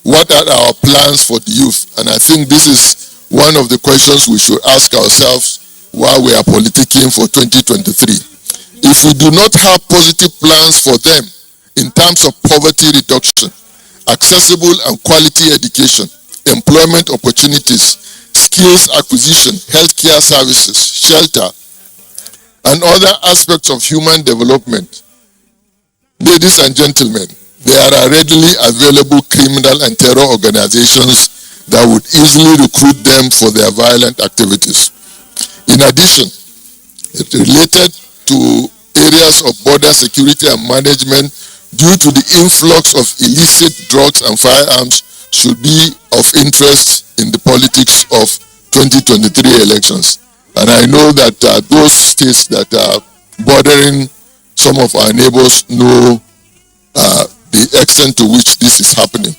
What are our plans for the youth? And I think this is one of the questions we should ask ourselves while we are politicking for 2023. If we do not have positive plans for them in terms of poverty reduction, accessible and quality education, employment opportunities, skills acquisition, healthcare services, shelter, and other aspects of human development, ladies and gentlemen, there are readily available criminal and terror organizations that would easily recruit them for their violent activities. In addition, related to areas of border security and management, due to the influx of illicit drugs and firearms, should be of interest in the politics of 2023 elections. And I know that those states that are bordering some of our neighbors know the extent to which this is happening.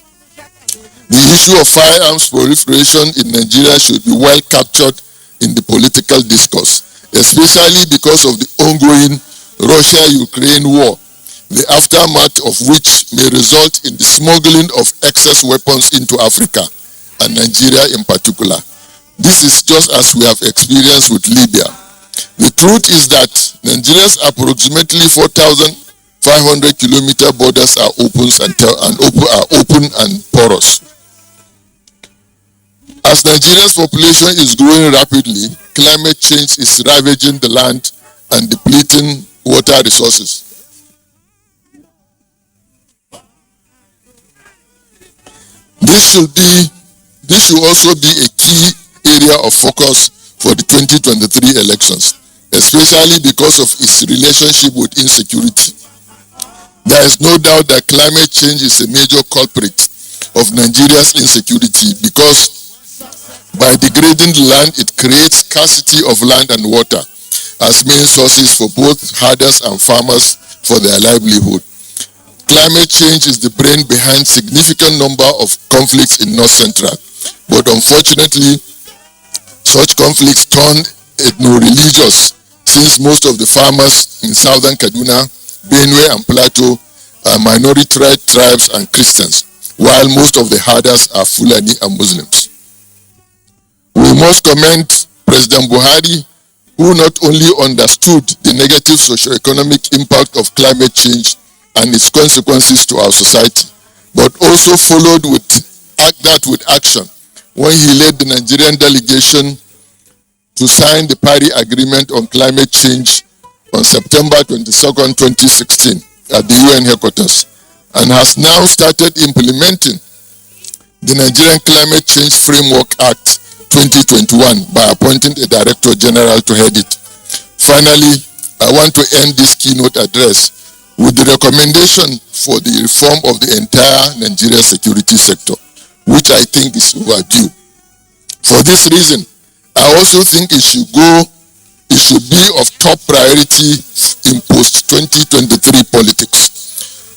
The issue of firearms proliferation in Nigeria should be well captured in the political discourse, especially because of the ongoing Russia-Ukraine war, the aftermath of which may result in the smuggling of excess weapons into Africa, and Nigeria in particular. This is just as we have experienced with Libya. The truth is that Nigeria's approximately 4,500 kilometer borders are open and porous. As Nigeria's population is growing rapidly, climate change is ravaging the land and depleting water resources. This should also be a key area of focus for the 2023 elections, especially because of its relationship with insecurity. There is no doubt that climate change is a major culprit of Nigeria's insecurity because by degrading the land, it creates scarcity of land and water as main sources for both herders and farmers for their livelihood. Climate change is the brain behind significant number of conflicts in North Central, but unfortunately, such conflicts turn ethno-religious since most of the farmers in southern Kaduna, Benue and Plateau are minority tribes and Christians, while most of the herders are Fulani and Muslims. We must commend President Buhari, who not only understood the negative socio-economic impact of climate change and its consequences to our society, but also followed that with action when he led the Nigerian delegation to sign the Paris Agreement on Climate Change on September 22nd, 2016 at the UN headquarters, and has now started implementing the Nigerian Climate Change Framework Act 2021 by appointing a Director General to head it. Finally, I want to end this keynote address with the recommendation for the reform of the entire Nigerian security sector, which I think is overdue. For this reason, I also think it should be of top priority in post-2023 politics,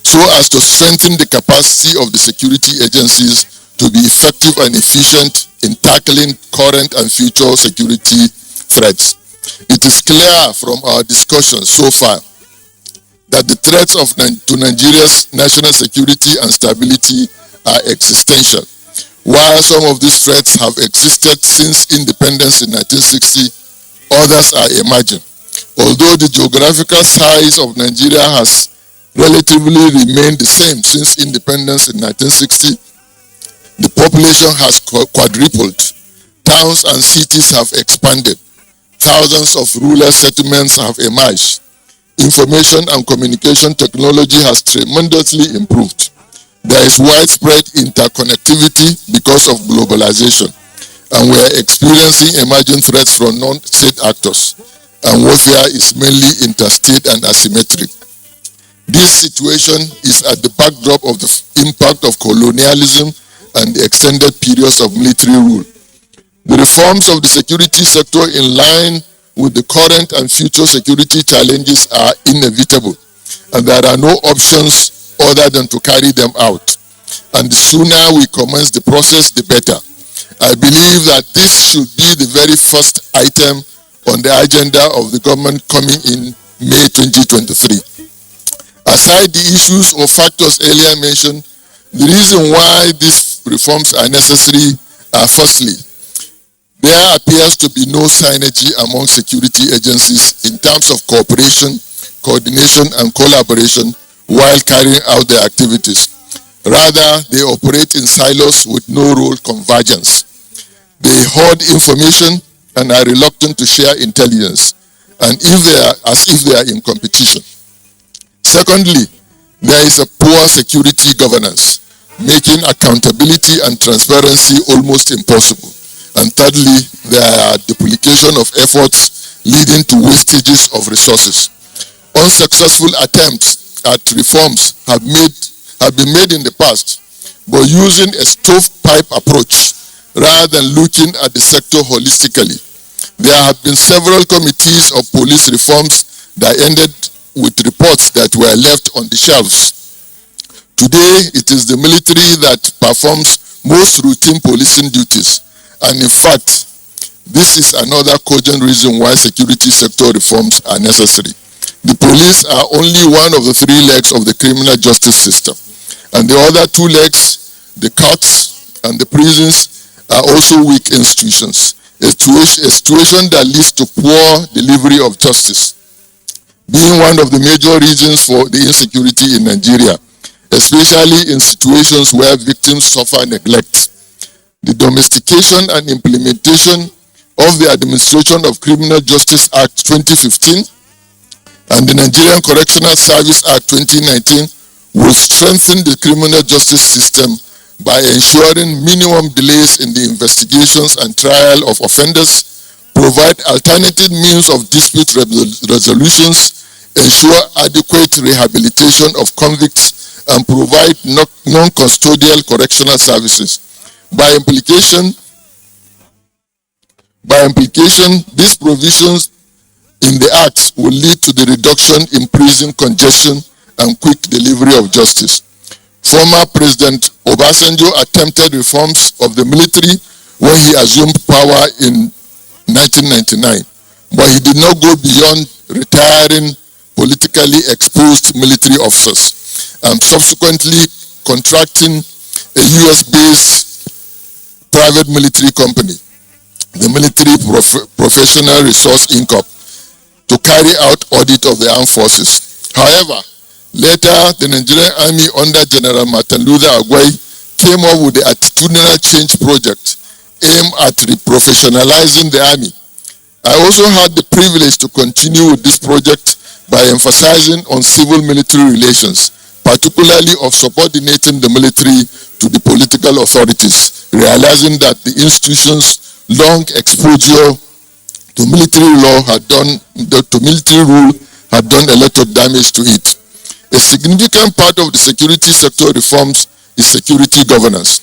so as to strengthen the capacity of the security agencies to be effective and efficient in tackling current and future security threats. It is clear from our discussion so far that the threats to Nigeria's national security and stability are existential. While some of these threats have existed since independence in 1960, others are emerging. Although the geographical size of Nigeria has relatively remained the same since independence in 1960, the population has quadrupled. Towns and cities have expanded. Thousands of rural settlements have emerged. Information and communication technology has tremendously improved. There is widespread interconnectivity because of globalization, and we are experiencing emerging threats from non-state actors, and warfare is mainly interstate and asymmetric. This situation is at the backdrop of the impact of colonialism and the extended periods of military rule. The reforms of the security sector in line with the current and future security challenges are inevitable, and there are no options other than to carry them out. And the sooner we commence the process, the better. I believe that this should be the very first item on the agenda of the government coming in May 2023. Aside the issues or factors earlier mentioned, the reason why these reforms are necessary are firstly, there appears to be no synergy among security agencies in terms of cooperation, coordination, and collaboration while carrying out their activities. Rather, they operate in silos with no role convergence. They hoard information and are reluctant to share intelligence, and as if they are in competition. Secondly, there is a poor security governance, making accountability and transparency almost impossible. And thirdly, there are duplication of efforts leading to wastages of resources. Unsuccessful attempts at reforms have been made in the past, but using a stovepipe approach rather than looking at the sector holistically. There have been several committees of police reforms that ended with reports that were left on the shelves. Today, it is the military that performs most routine policing duties. And in fact, this is another cogent reason why security sector reforms are necessary. The police are only one of the three legs of the criminal justice system. And the other two legs, the courts and the prisons, are also weak institutions. A situation that leads to poor delivery of justice, being one of the major reasons for the insecurity in Nigeria, especially in situations where victims suffer neglect. The domestication and implementation of the Administration of Criminal Justice Act 2015 and the Nigerian Correctional Service Act 2019 will strengthen the criminal justice system by ensuring minimum delays in the investigations and trial of offenders, provide alternative means of dispute resolutions, ensure adequate rehabilitation of convicts, and provide non-custodial correctional services. By implication, these provisions in the Act will lead to the reduction in prison congestion and quick delivery of justice. Former President Obasanjo attempted reforms of the military when he assumed power in 1999, but he did not go beyond retiring politically exposed military officers and subsequently contracting a US-based private military company, the Military Professional Resource Inc., to carry out audit of the armed forces. However, later the Nigerian Army under General Martin Luther Agwai came up with the Attitudinal Change Project aimed at reprofessionalizing the Army. I also had the privilege to continue with this project by emphasizing on civil-military relations, particularly of subordinating the military to the political authorities, realizing that the institution's long exposure to military rule had done a lot of damage to it. A significant part of the security sector reforms is security governance,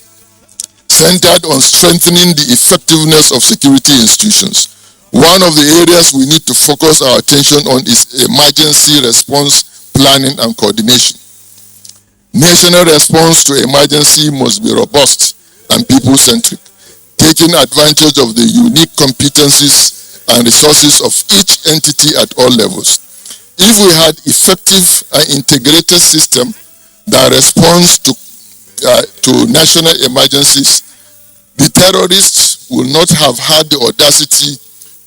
centered on strengthening the effectiveness of security institutions. One of the areas we need to focus our attention on is emergency response planning and coordination. National response to emergency must be robust and people-centric, taking advantage of the unique competencies and resources of each entity at all levels. If we had effective and integrated system that responds to national emergencies, the terrorists will not have had the audacity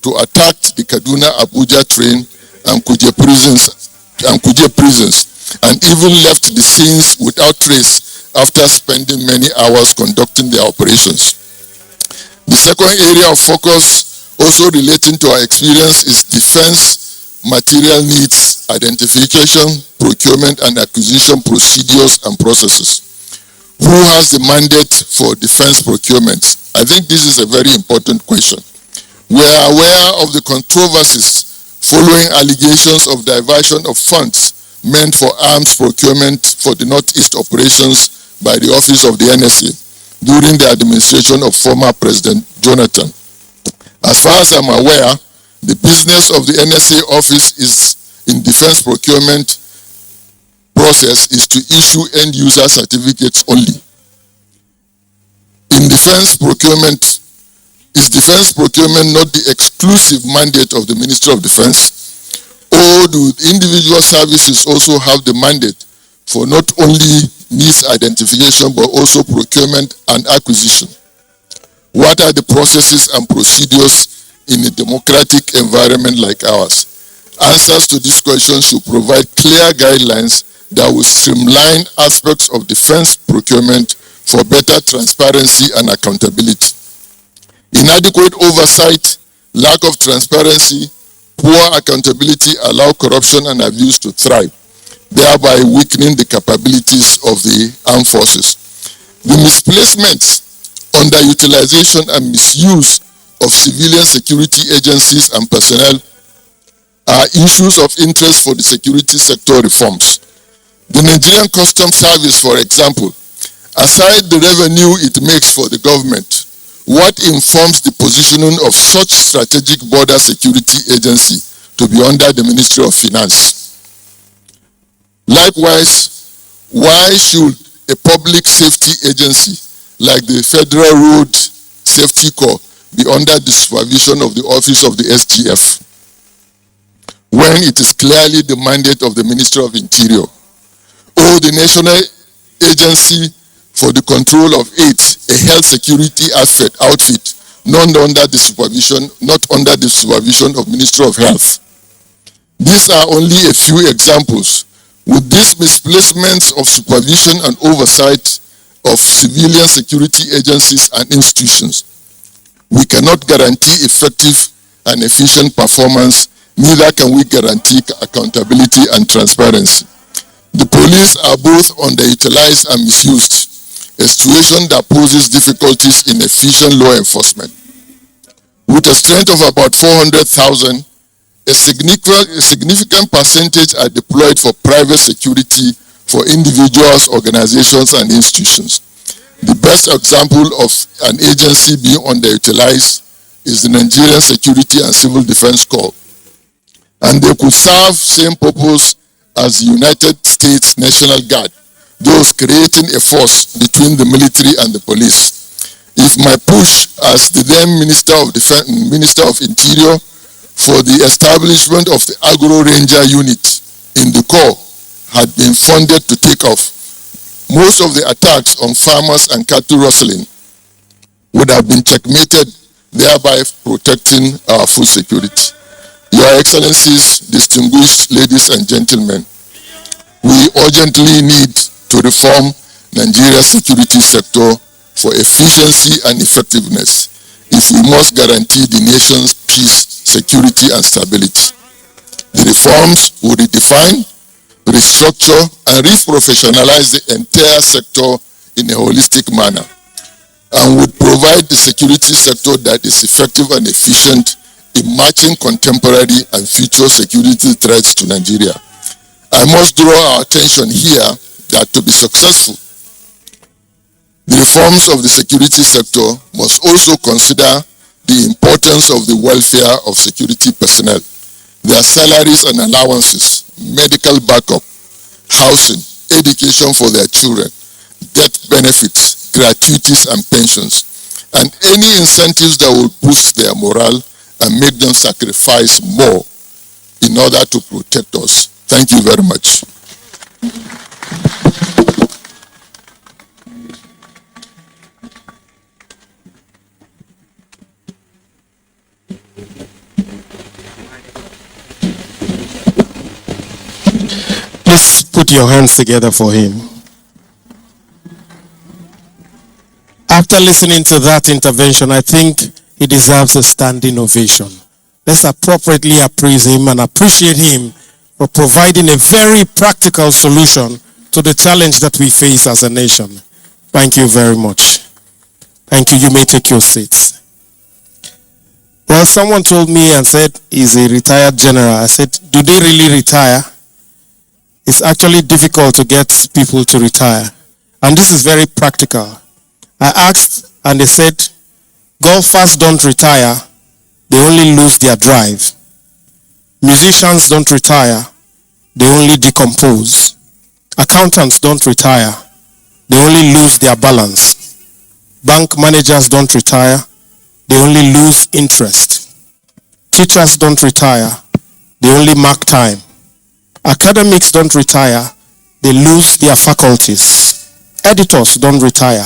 to attack the Kaduna Abuja train and Kuje prisons, and even left the scenes without trace after spending many hours conducting their operations. The second area of focus, also relating to our experience, is defense material needs identification, procurement and acquisition procedures and processes. Who has the mandate for defense procurement? I think this is a very important question. We are aware of the controversies following allegations of diversion of funds meant for arms procurement for the Northeast operations by the office of the NSA during the administration of former President Jonathan. As far as I'm aware, the business of the NSA office is in defense procurement process is to issue end user certificates only. In defense procurement, is defense procurement not the exclusive mandate of the Ministry of Defense? Or do individual services also have the mandate for not only needs identification but also procurement and acquisition? What are the processes and procedures in a democratic environment like ours? Answers to these questions should provide clear guidelines that will streamline aspects of defense procurement for better transparency and accountability. Inadequate oversight, lack of transparency, poor accountability allow corruption and abuse to thrive, thereby weakening the capabilities of the armed forces. The misplacements, underutilization and misuse of civilian security agencies and personnel are issues of interest for the security sector reforms. The Nigerian Customs Service, for example, aside the revenue it makes for the government, what informs the positioning of such strategic border security agency to be under the Ministry of Finance? Likewise, why should a public safety agency like the Federal Road Safety Corps be under the supervision of the Office of the SGF when it is clearly the mandate of the Ministry of Interior? Or the National Agency for the Control of AIDS, a health security outfit, not under the supervision of Ministry of Health. These are only a few examples. With these misplacements of supervision and oversight of civilian security agencies and institutions, we cannot guarantee effective and efficient performance, neither can we guarantee accountability and transparency. The police are both underutilized and misused, a situation that poses difficulties in efficient law enforcement. With a strength of about 400,000, a significant percentage are deployed for private security for individuals, organizations, and institutions. The best example of an agency being underutilized is the Nigerian Security and Civil Defense Corps. And they could serve same purpose as the United States National Guard, those creating a force between the military and the police. If my push as the then Minister of Interior for the establishment of the Agro Ranger unit in the Corps had been funded to take off, most of the attacks on farmers and cattle rustling would have been checkmated, thereby protecting our food security. Your Excellencies, distinguished ladies and gentlemen, we urgently need to reform Nigeria's security sector for efficiency and effectiveness if we must guarantee the nation's peace, security, and stability. The reforms will redefine, restructure, and reprofessionalize the entire sector in a holistic manner and would provide the security sector that is effective and efficient in matching contemporary and future security threats to Nigeria. I must draw our attention here that to be successful, the reforms of the security sector must also consider the importance of the welfare of security personnel, their salaries and allowances, medical backup, housing, education for their children, death benefits, gratuities and pensions, and any incentives that will boost their morale and make them sacrifice more in order to protect us. Thank you very much. your hands together for him. After listening to that intervention, I think he deserves a standing ovation. Let's appropriately appraise him and appreciate him for providing a very practical solution to the challenge that we face as a nation. Thank you very much. Thank you. You may take your seats. Well, someone told me and said he's a retired general. I said, do they really retire? It's actually difficult to get people to retire. And this is very practical. I asked and they said, golfers don't retire, they only lose their drive. Musicians don't retire, they only decompose. Accountants don't retire, they only lose their balance. Bank managers don't retire, they only lose interest. Teachers don't retire, they only mark time. Academics don't retire, they lose their faculties. Editors don't retire,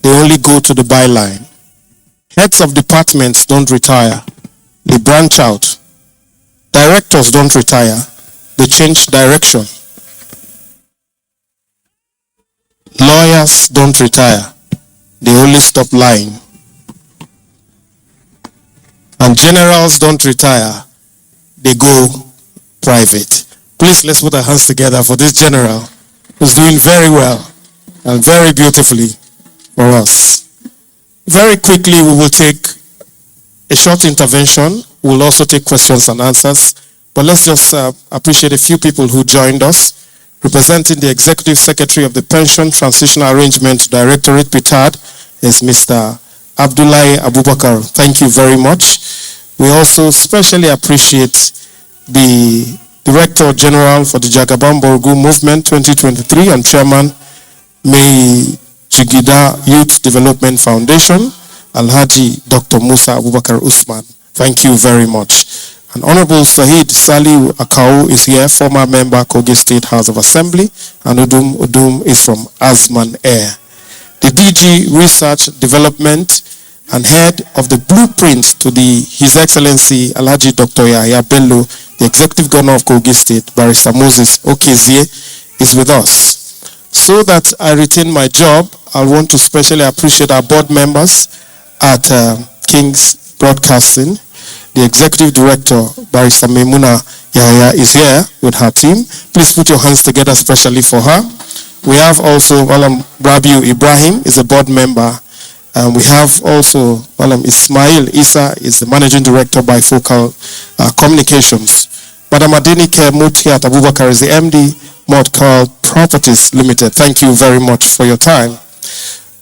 they only go to the byline. Heads of departments don't retire, they branch out. Directors don't retire, they change direction. Lawyers don't retire, they only stop lying. And generals don't retire, they go private. Please, let's put our hands together for this general who's doing very well and very beautifully for us. Very quickly, we will take a short intervention. We'll also take questions and answers. But let's just appreciate a few people who joined us. Representing the Executive Secretary of the Pension Transitional Arrangement Directorate, PTAD, is Mr. Abdullahi Abubakar. Thank you very much. We also especially appreciate the Director General for the Jagaban Borgu Movement 2023 and Chairman, May Jigida Youth Development Foundation, Alhaji Dr. Musa Abubakar Usman. Thank you very much. And Honorable Sahid Saliu Akau is here, former member, Kogi State House of Assembly, and Udum is from Azman Air. The DG Research Development and head of the blueprint to His Excellency Alhaji Dr. Yahya Bello, the Executive Governor of Kogi State, Barrister Moses Okezie, is with us. So that I retain my job, I want to specially appreciate our board members at King's Broadcasting. The Executive Director, Barrister Maimuna Yahya, is here with her team. Please put your hands together especially for her. We have also Malam Rabiu Ibrahim, is a board member. And we have also Malam Ismail Isa, is the Managing Director by Focal Communications. Madam Adenike Mutiat Abubakar is the MD, Modcal Properties Limited. Thank you very much for your time.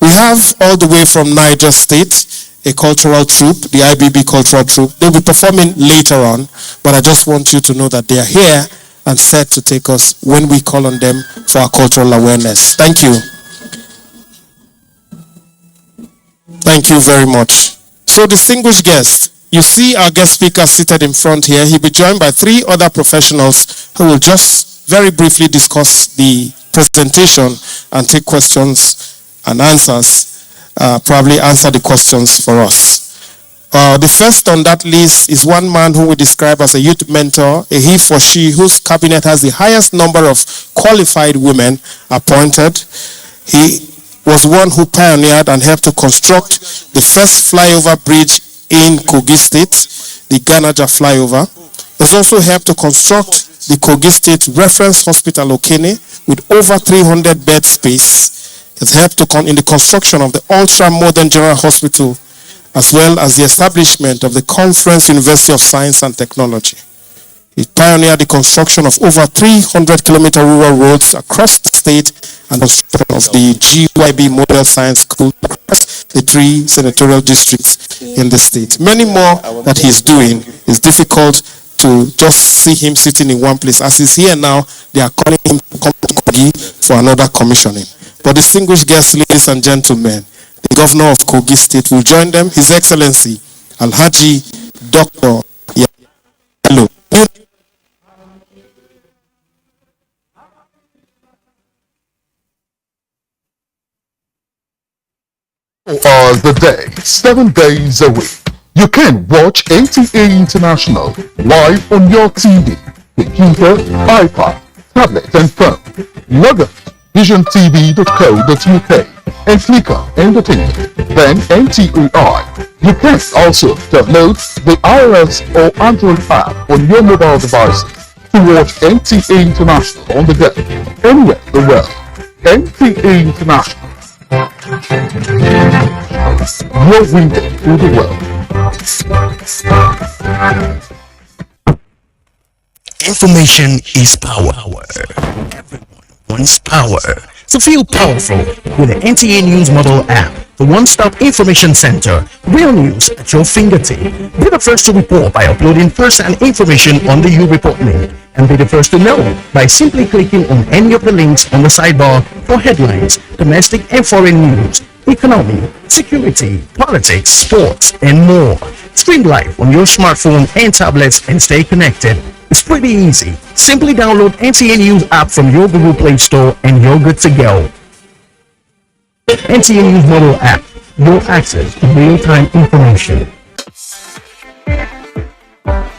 We have all the way from Niger State, a cultural troupe, the IBB cultural troupe. They'll be performing later on, but I just want you to know that they are here and set to take us when we call on them for our cultural awareness. Thank you. Thank you very much. So, distinguished guests, you see our guest speaker seated in front here. He'll be joined by 3 other professionals who will just very briefly discuss the presentation and take questions and answers. Probably answer the questions for us. The first on that list is one man who we describe as a youth mentor, a he for she whose cabinet has the highest number of qualified women appointed. He was one who pioneered and helped to construct the first flyover bridge in Kogi State, the Ganaja flyover. He's also helped to construct the Kogi State Reference Hospital Okene with over 300 bed space. It helped in the construction of the ultra-modern General Hospital, as well as the establishment of the Conference University of Science and Technology. It pioneered the construction of over 300-kilometer rural roads across the state and construction of the GYB Model Science School across the 3 senatorial districts in the state. Many more that he's doing. It's difficult to just see him sitting in one place. As he's here now, they are calling him to come to Kogi for another commissioning. But distinguished guests, ladies and gentlemen, the Governor of Kogi State will join them, His Excellency Alhaji Dr. Bello. The day, 7 days a week. You can watch NTA International live on your TV, computer, iPad, tablet and phone. Log on to visiontv.co.uk and click on Entertainment, then NTA. You can also download the iOS or Android app on your mobile devices to watch NTA International on the go, anywhere in the world. NTA International, your window to the world. Information is power. Everyone wants power. So feel powerful with the NTA News Mobile app, the one-stop information center. Real news at your fingertip. Be the first to report by uploading first-hand information on the U-Report link, and be the first to know by simply clicking on any of the links on the sidebar for headlines, domestic and foreign news, economy, security, politics, sports, and more. Stream live on your smartphone and tablets and stay connected. It's pretty easy. Simply download NTA News app from your Google Play Store and you're good to go. NTA News mobile app, your access to real-time information.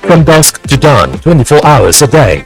From dusk to dawn, 24 hours a day,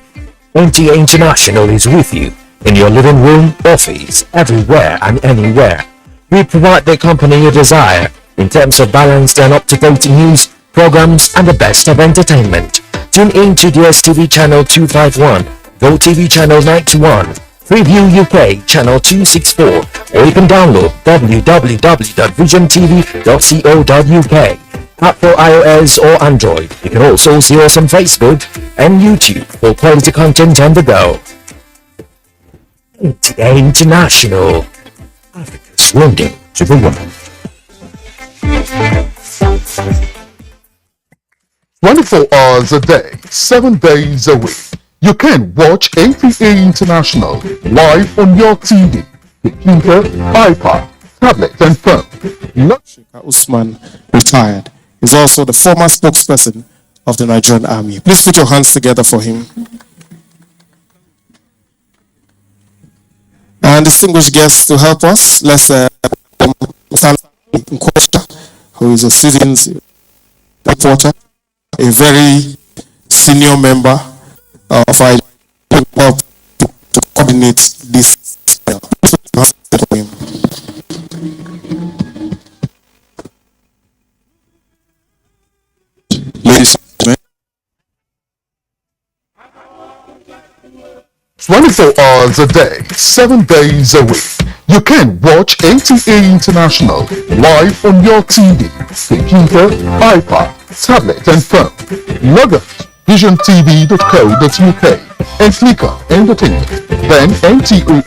NTA International is with you in your living room, office, everywhere and anywhere. We provide the company you desire in terms of balanced and up-to-date news, programs, and the best of entertainment. Tune in to DSTV channel 251, GoTV channel 91, Freeview UK channel 264, or you can download www.visiontv.co.uk. App for iOS or Android. You can also see us on Facebook and YouTube for quality content on the go. NTA International, Africa's window to the world. 24 hours a day, 7 days a week. You can watch NTA International live on your TV, computer, iPad, tablet, and phone. Sheikh Usman, retired, is also the former spokesperson of the Nigerian Army. Please put your hands together for him. And distinguished guests to help us, let's who is a citizen's reporter, a very senior member of our to coordinate this. Ladies and gentlemen, 24 hours a day, 7 days a week. You can watch NTA International live on your TV, computer, iPad, tablet, and phone. Log on to visiontv.co.uk and click on Entertainment, then NTA.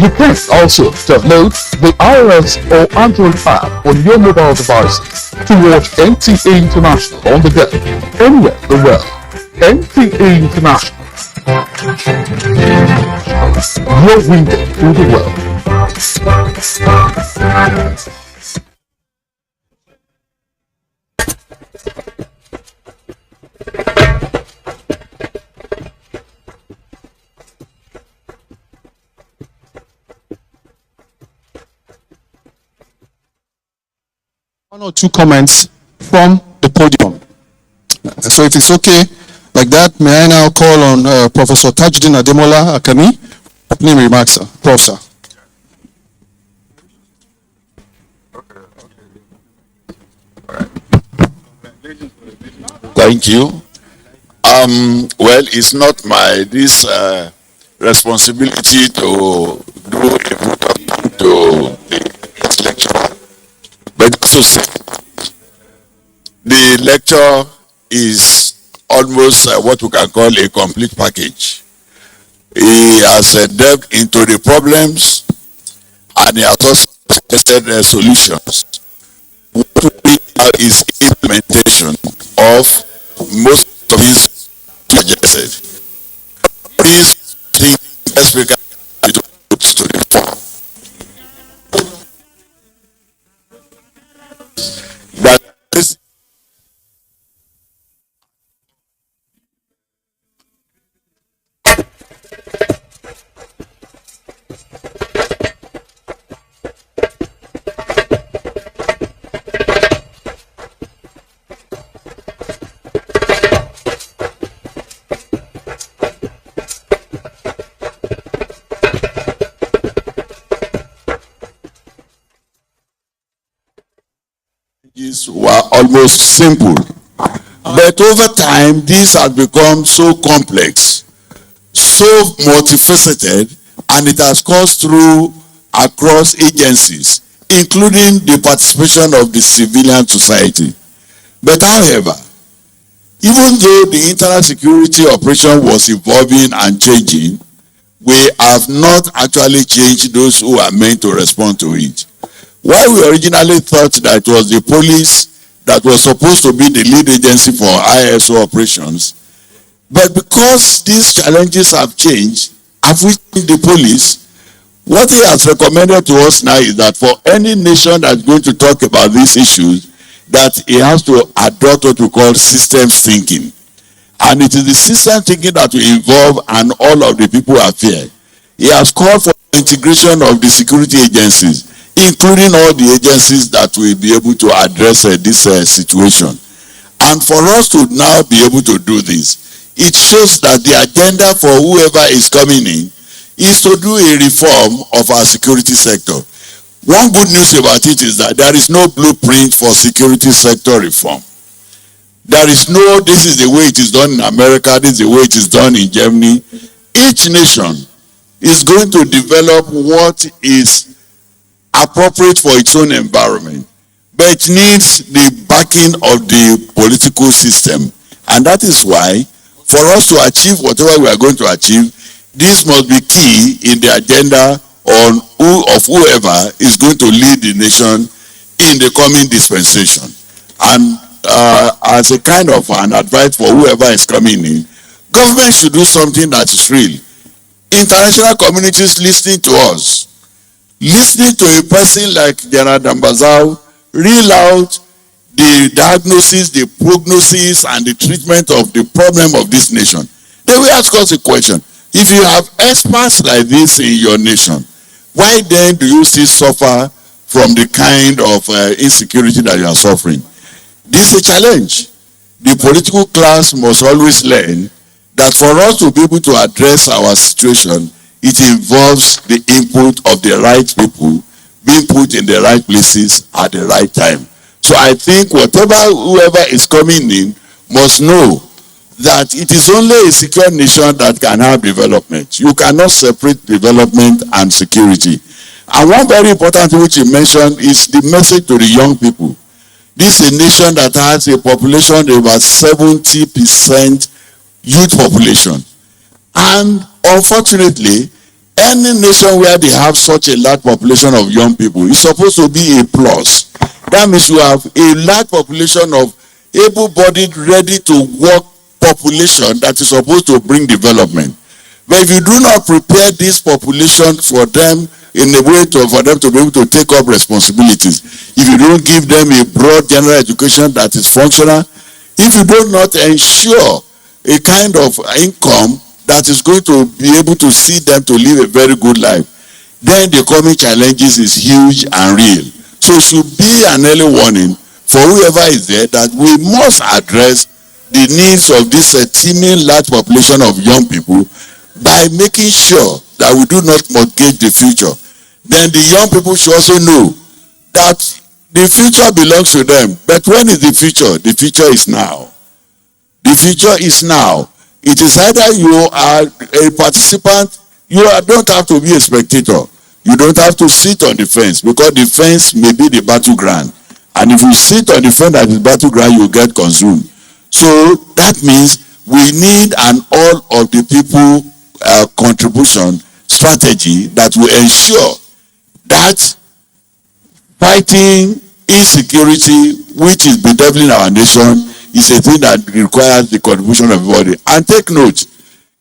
You can also download the iOS or Android app on your mobile devices to watch NTA International on the go, anywhere in the world. NTA International, your window to the world. One or two comments from the podium. So if it's okay, like that, may I now call on Professor Tajuddin Ademola Akami, opening remarks, Prof. Sir. Thank you. Well, it's not my responsibility to do a vote to the lecturer, but also say the lecture is almost what we can call a complete package. He has delved into the problems and he has also suggested solutions. What we need now is implementation of most of these suggested. These things let's make to the fore. But this challenges were almost simple. But over time, this has become so complex, so multifaceted, and it has caused through across agencies, including the participation of the civilian society. But however, even though the internal security operation was evolving and changing, we have not actually changed those who are meant to respond to it. While we originally thought that it was the police that was supposed to be the lead agency for ISO operations, but because these challenges have changed, have we changed the police? What he has recommended to us now is that for any nation that's going to talk about these issues, that it has to adopt what we call systems thinking. And it is the system thinking that will involve and all of the people affair. He has called for integration of the security agencies, including all the agencies that will be able to address this situation. And for us to now be able to do this, it shows that the agenda for whoever is coming in is to do a reform of our security sector. One good news about it is that there is no blueprint for security sector reform. There is no, this is the way it is done in America, this is the way it is done in Germany. Each nation is going to develop what is appropriate for its own environment, but it needs the backing of the political system. And that is why, for us to achieve whatever we are going to achieve, this must be key in the agenda on whoever is going to lead the nation in the coming dispensation. And as a kind of an advice for whoever is coming in, government should do something that is real. International communities listening to us, listening to a person like General Dambazau reel out the diagnosis, the prognosis, and the treatment of the problem of this nation. They will ask us a question. If you have experts like this in your nation, why then do you still suffer from the kind of insecurity that you are suffering? This is a challenge. The political class must always learn that for us to be able to address our situation, it involves the input of the right people being put in the right places at the right time. So I think whoever is coming in must know that it is only a secure nation that can have development. You cannot separate development and security. And one very important thing which you mentioned is the message to the young people. This is a nation that has a population of about 70% youth population. And unfortunately, any nation where they have such a large population of young people is supposed to be a plus. That means you have a large population of able-bodied, ready-to-work population that is supposed to bring development. But if you do not prepare this population for them in a way for them to be able to take up responsibilities, if you don't give them a broad general education that is functional, if you do not ensure a kind of income that is going to be able to see them to live a very good life, then the coming challenges is huge and real. So it should be an early warning for whoever is there that we must address the needs of this teeming large population of young people by making sure that we do not mortgage the future. Then the young people should also know that the future belongs to them. But when is the future? The future is now. The future is now. It is either you are a participant, you don't have to be a spectator. You don't have to sit on the fence, because the fence may be the battleground. And if you sit on the fence that is battleground, you get consumed. So that means we need an all of the people contribution strategy that will ensure that fighting insecurity, which is bedeviling our nation, is a thing that requires the contribution of everybody. And take note,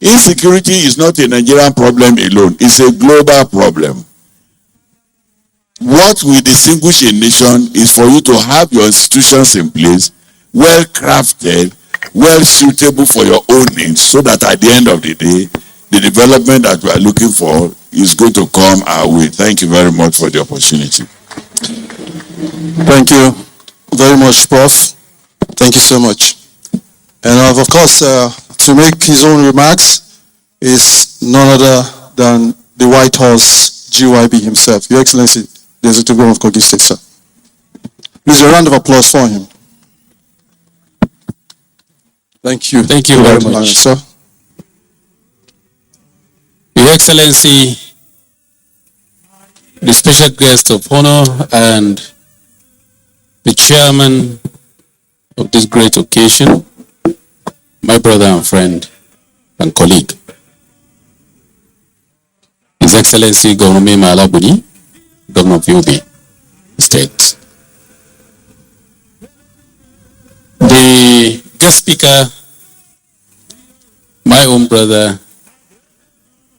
insecurity is not a Nigerian problem alone. It's a global problem. What will distinguish a nation is for you to have your institutions in place, well crafted, well suitable for your own needs, so that at the end of the day, the development that we are looking for is going to come our way. Thank you very much for the opportunity. Thank you very much, Prof. Thank you so much. And of course, to make his own remarks is none other than the White Horse GYB himself, Your Excellency, the Executive Governor of Kogi State, sir. Please, a round of applause for him. Thank you. Thank you very much. Sir. Your Excellency, the special guest of honor and the chairman of this great occasion, my brother and friend and colleague, His Excellency Governor Malabuni, Governor of Yobe State. The guest speaker, my own brother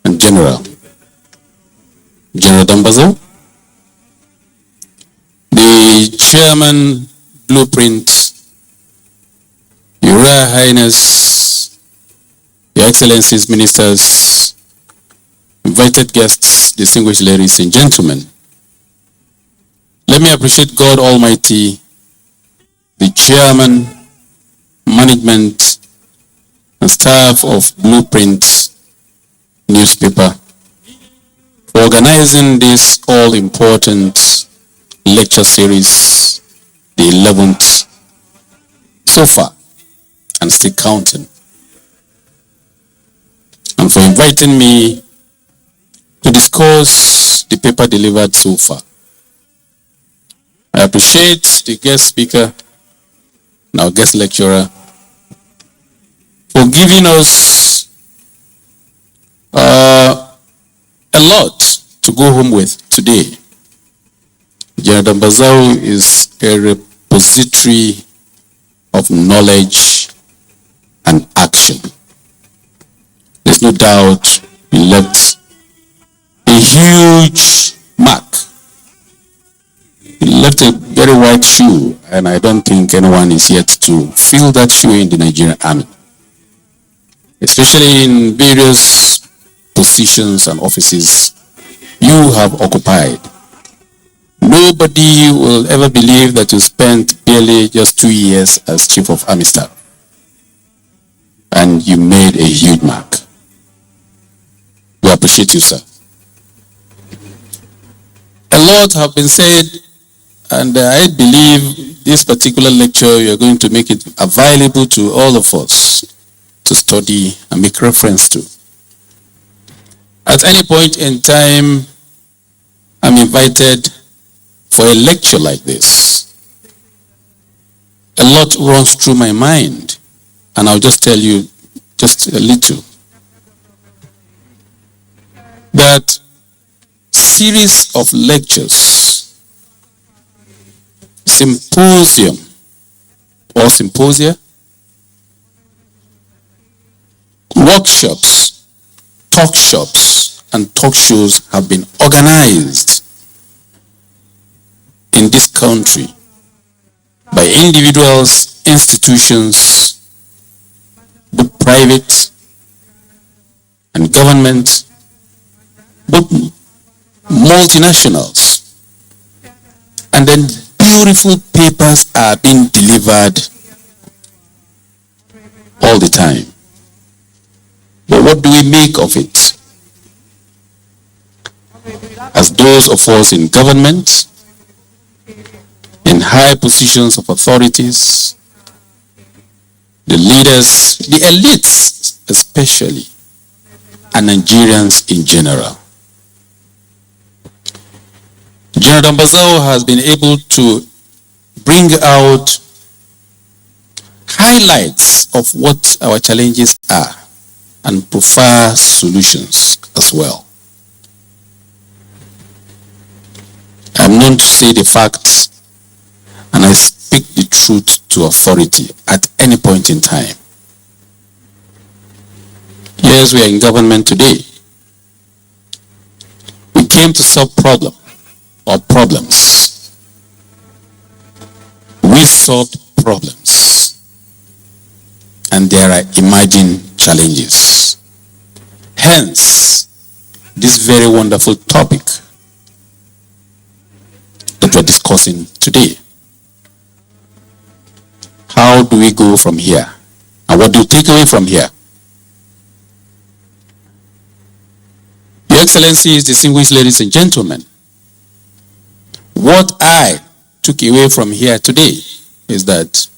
and General Dambazo, the chairman, Blueprint, Your Royal Highness, Your Excellencies, ministers, invited guests, distinguished ladies and gentlemen. Let me appreciate God Almighty, the chairman, management, and staff of Blueprint newspaper for organizing this all-important lecture series, the 11th so far, and still counting, and for inviting me to discuss the paper delivered so far. I appreciate the guest speaker and our guest lecturer for giving us a lot to go home with today. General Dambazo is a repository of knowledge and action. There's no doubt he left a huge mark. He left a very white shoe, and I don't think anyone is yet to fill that shoe in the Nigerian army, especially in various positions and offices you have occupied. Nobody will ever believe that you spent barely just 2 years as Chief of Army Staff and you made a huge mark. We appreciate you, sir. A lot have been said, and I believe this particular lecture, you are going to make it available to all of us to study and make reference to. At any point in time, I'm invited for a lecture like this. A lot runs through my mind, and I'll just tell you just a little. That series of lectures, symposium or symposia, workshops, talk shops, and talk shows have been organized in this country by individuals, institutions, both private and government, both multinationals. And then beautiful papers are being delivered all the time. But what do we make of it? As those of us in government, in high positions of authorities, the leaders, the elites especially, and Nigerians in general. General Dambazo has been able to bring out highlights of what our challenges are and prefer solutions as well. I'm known to say the facts, and I speak the truth to authority at any point in time. Yes, we are in government today. We came to solve problems. We solved problems, and there are emerging challenges. Hence, this very wonderful topic that we're discussing today. How do we go from here? And what do you take away from here? Your Excellencies, distinguished ladies and gentlemen, what I took away from here today is that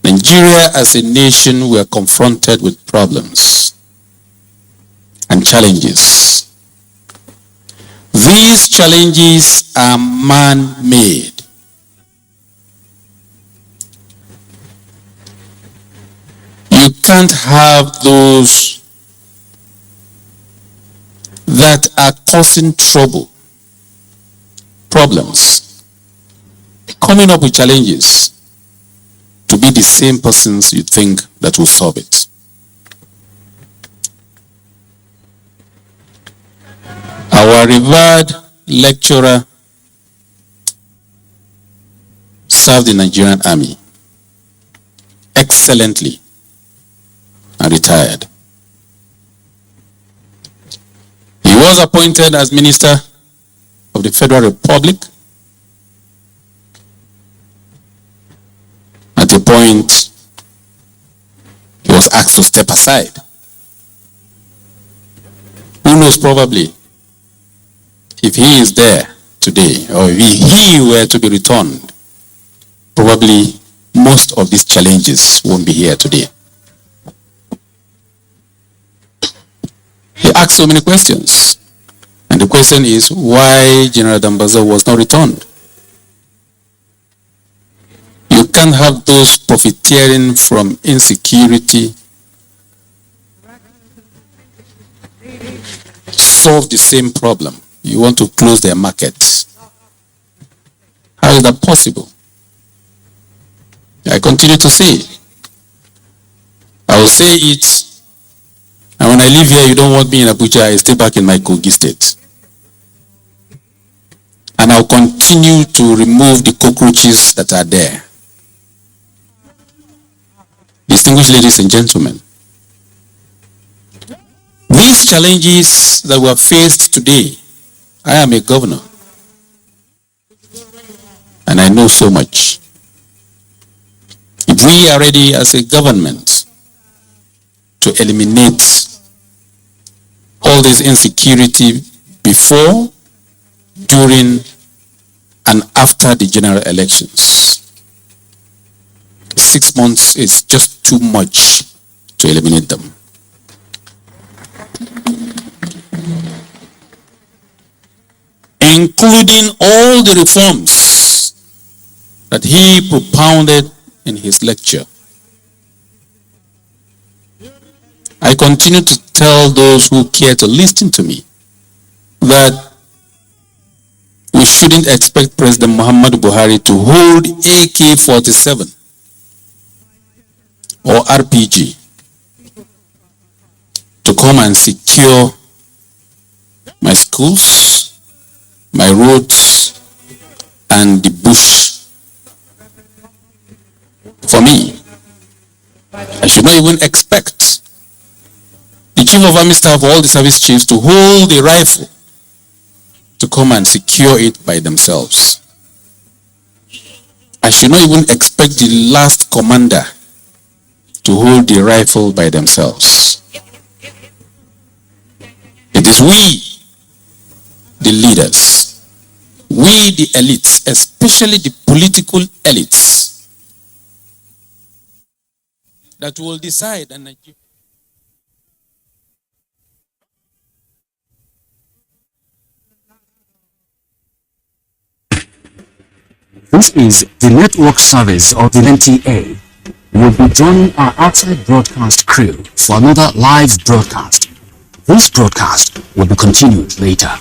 Nigeria as a nation, we are confronted with problems and challenges. These challenges are man-made. You can't have those that are causing trouble, problems, coming up with challenges to be the same persons you think that will solve it. Our revered lecturer served the Nigerian army excellently and retired. He was appointed as Minister of the Federal Republic. At a point, he was asked to step aside. Who knows, probably, if he is there today, or if he were to be returned, probably most of these challenges won't be here today. He asked so many questions. And the question is why General Dambazo was not returned. You can't have those profiteering from insecurity solve the same problem. You want to close their markets. How is that possible? I continue to say, I will say it, and when I leave here, you don't want me in Abuja, I stay back in my Kogi state. And I'll continue to remove the cockroaches that are there. Distinguished ladies and gentlemen, these challenges that we are faced today, I am a governor, and I know so much. If we are ready as a government to eliminate all this insecurity before, during, and after the general elections, 6 months is just too much to eliminate them. Including all the reforms that he propounded in his lecture. I continue to tell those who care to listen to me that we shouldn't expect President Muhammadu Buhari to hold AK-47 or RPG to come and secure my schools, my roads, and the bush for me. I should not even expect the Chief of Army Staff or all the service chiefs to hold a rifle to come and secure it by themselves. I should not even expect the last commander to hold the rifle by themselves. It is we, the leaders, we the elites, especially the political elites, that will decide and This is the network service of the NTA. We'll be joining our outside broadcast crew for another live broadcast. This broadcast will be continued later.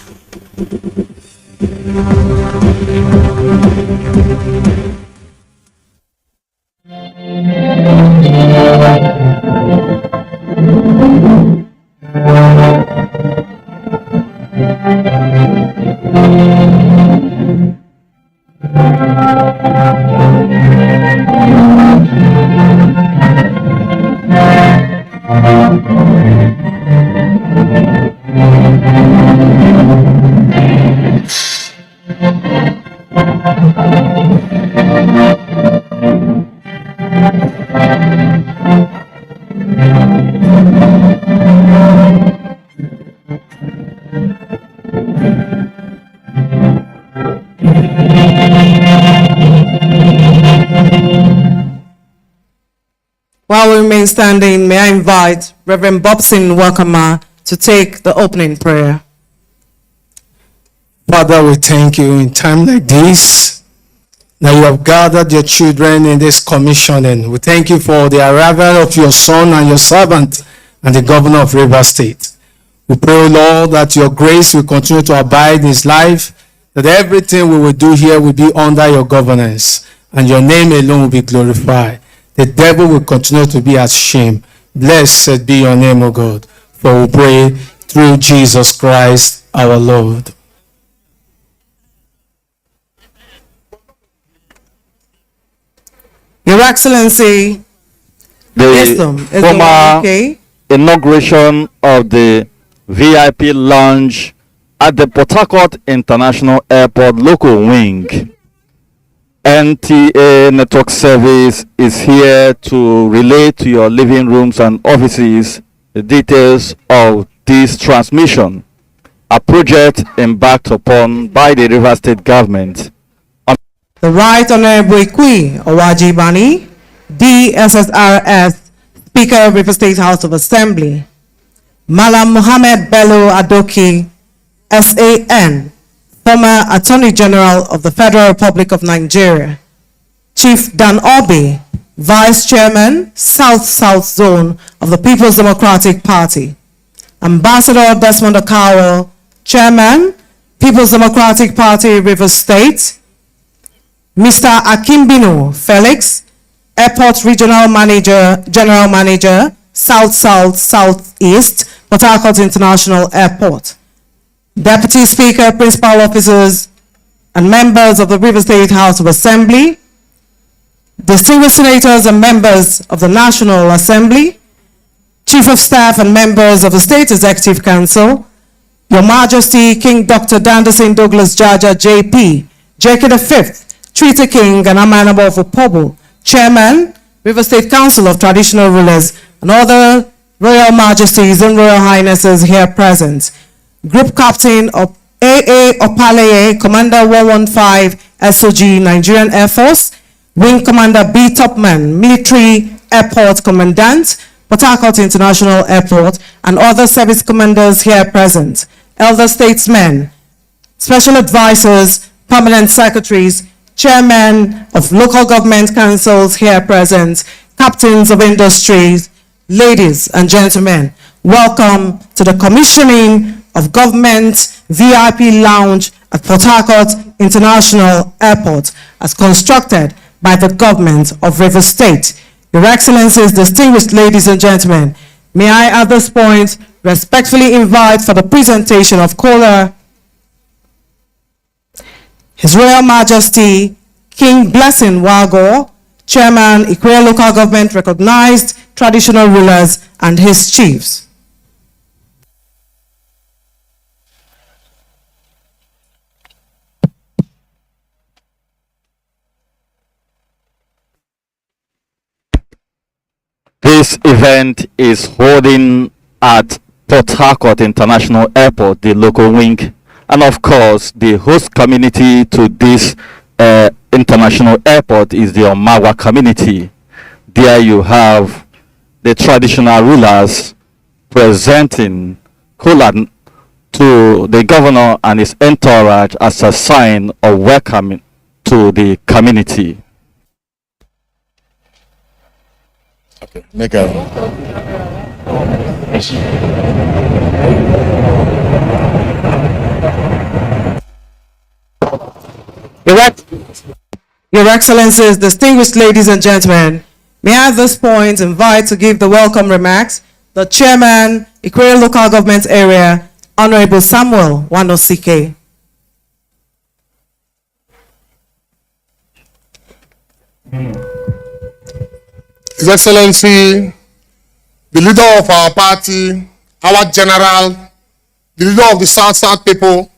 remain standing, may I invite Reverend Bobson Wakama to take the opening prayer. Father, we thank you in time like this. Now you have gathered your children in this commissioning. We thank you for the arrival of your son and your servant and the governor of Rivers State. We pray, Lord, that your grace will continue to abide in his life, that everything we will do here will be under your governance, and your name alone will be glorified. The devil will continue to be ashamed. Blessed be your name, O God, for we pray through Jesus Christ our Lord. Your Excellency, the former inauguration of the VIP lounge at the Port Harcourt International Airport local wing. NTA Network Service is here to relay to your living rooms and offices the details of this transmission, a project embarked upon by the Rivers State government. The Right Honorable Ikwi Owajibani, DSSRS, Speaker of Rivers State House of Assembly. Malam Mohammed Bello Adoki, SAN, former Attorney General of the Federal Republic of Nigeria. Chief Dan Obi, Vice Chairman, South-South Zone of the People's Democratic Party. Ambassador Desmond Akawo, Chairman, People's Democratic Party, Rivers State. Mr. Akimbino Felix, Airport Regional Manager, General Manager, South-South, Southeast, Port Harcourt International Airport. Deputy Speaker, Principal Officers, and members of the Rivers State House of Assembly, distinguished senators and members of the National Assembly, Chief of Staff and members of the State Executive Council, Your Majesty King Dr. Danderson Douglas Jaja JP, JK V, Treaty King and Amanabo of Opobo, Chairman, River State Council of Traditional Rulers, and other Royal Majesties and Royal Highnesses here present. Group Captain of AA Opaleye, Commander 115 SOG, Nigerian Air Force, Wing Commander B. Topman, Military Airport Commandant, Port Harcourt International Airport, and other service commanders here present. Elder statesmen, special advisors, permanent secretaries, chairmen of local government councils here present, captains of industries, ladies and gentlemen, welcome to the commissioning of Government VIP Lounge at Port Harcourt International Airport as constructed by the government of Rivers State. Your Excellencies, distinguished ladies and gentlemen, may I at this point respectfully invite for the presentation of Kola His Royal Majesty King Blessing Wago, Chairman, Ikwe Local Government, recognized traditional rulers and his chiefs. This event is holding at Port Harcourt International Airport, the local wing, and of course the host community to this international airport is the Omawa community. There you have the traditional rulers presenting kola to the governor and his entourage as a sign of welcome to the community. Okay, make a. Your Excellencies, distinguished ladies and gentlemen, may I at this point invite to give the welcome remarks the Chairman, Ikwe Local Government Area, Honorable Samuel Wanosike. His Excellency, the leader of our party, our general, the leader of the South people,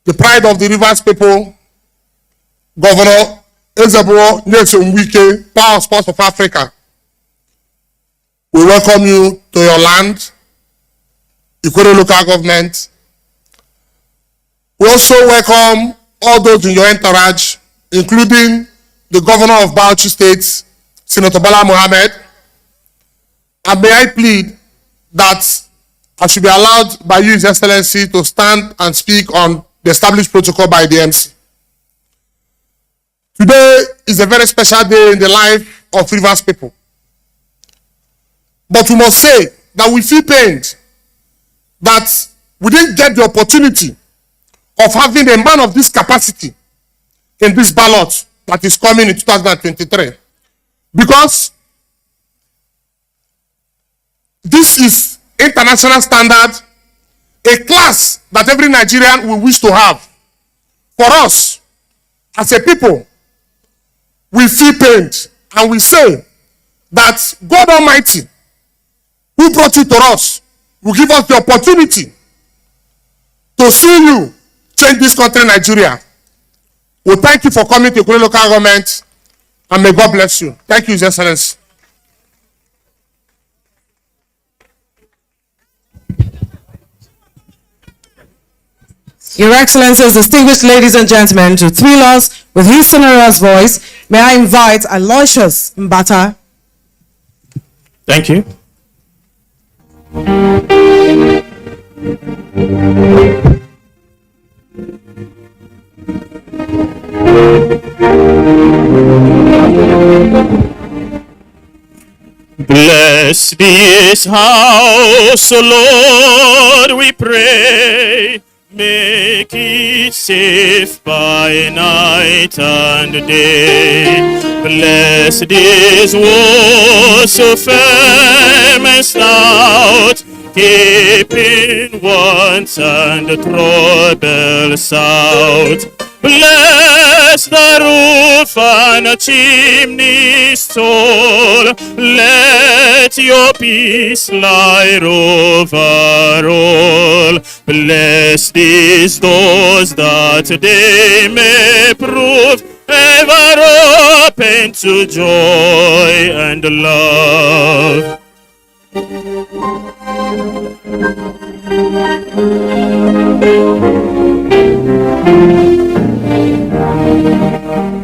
the pride of the Rivers people, Governor Ezebro Nelson Wike, Power Sports of Africa. We welcome you to your land, Ikwe Local Government. We also welcome all those in your entourage, including the Governor of Bauchi State, Senator Bala Mohammed, and may I plead that I should be allowed by you, His Excellency, to stand and speak on the established protocol by the MC. Today is a very special day in the life of Rivers people. But we must say that we feel pained that we didn't get the opportunity of having a man of this capacity in this ballot that is coming in 2023. Because this is international standard, a class that every Nigerian will wish to have. For us, as a people, we feel pained and we say that God Almighty, who brought you to us, will give us the opportunity to see you change this country, Nigeria. We thank you for coming to Ikure local government, and may God bless you. Thank you, His Excellency. Your Excellencies, distinguished ladies and gentlemen, to thrill us with his sonorous voice, may I invite Aloysius Mbata. Thank you. Bless this house, O Lord, we pray. Make it safe by night and day. Bless this wall so firm and stout, keeping wants and troubles out. Bless the roof and the chimney's tall. Let your peace lie over all. Bless these doors that they may prove ever open to joy and love.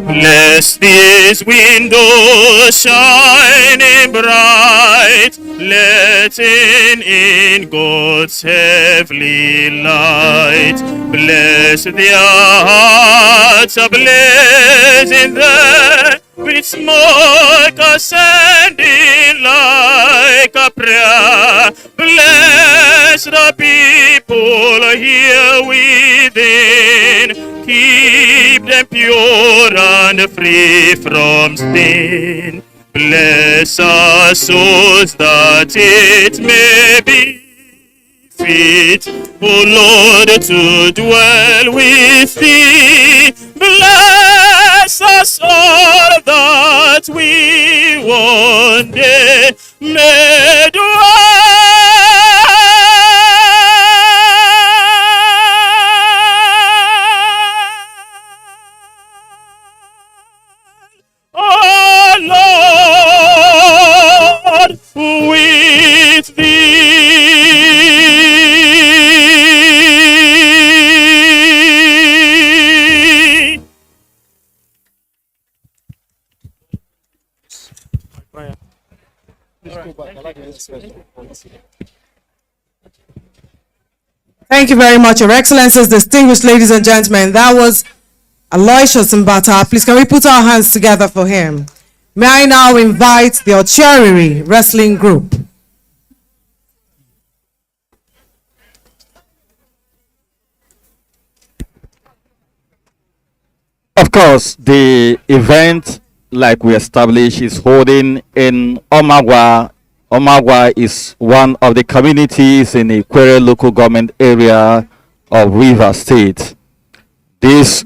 Bless these windows shining bright, letting in God's heavenly light. Bless their hearts ablazing there, with smoke ascending like a prayer. Bless the people here within, keep them pure and free from sin. Bless our souls that it may be fit, O Lord, to dwell with thee. Bless us all that we one day may dwell. Oh Lord, with thee. Thank you very much, Your Excellencies, distinguished ladies and gentlemen. That was Aloysius Mbata. Please, can we put our hands together for him? May I now invite the Ochiriri Wrestling Group. Of course, the event, like we established, is holding in Omagwa. Omagwa is one of the communities in the Ikwerre local government area of Rivers State. This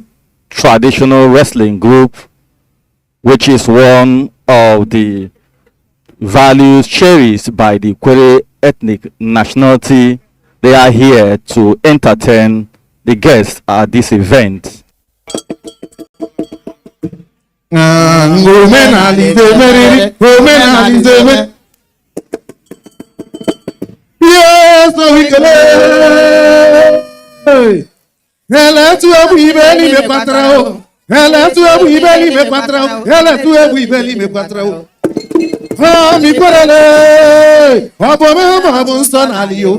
traditional wrestling group, which is one of the values cherished by the Ikwerre ethnic nationality, they are here to entertain the guests at this event. Yes, no, we can. Ela tu abu ibeli me patrao. Ela tu abu ibeli me patrao. Ela tu abu ibeli me patrao. mi kwerele ọbụme maọbụ nsọ n'ala yo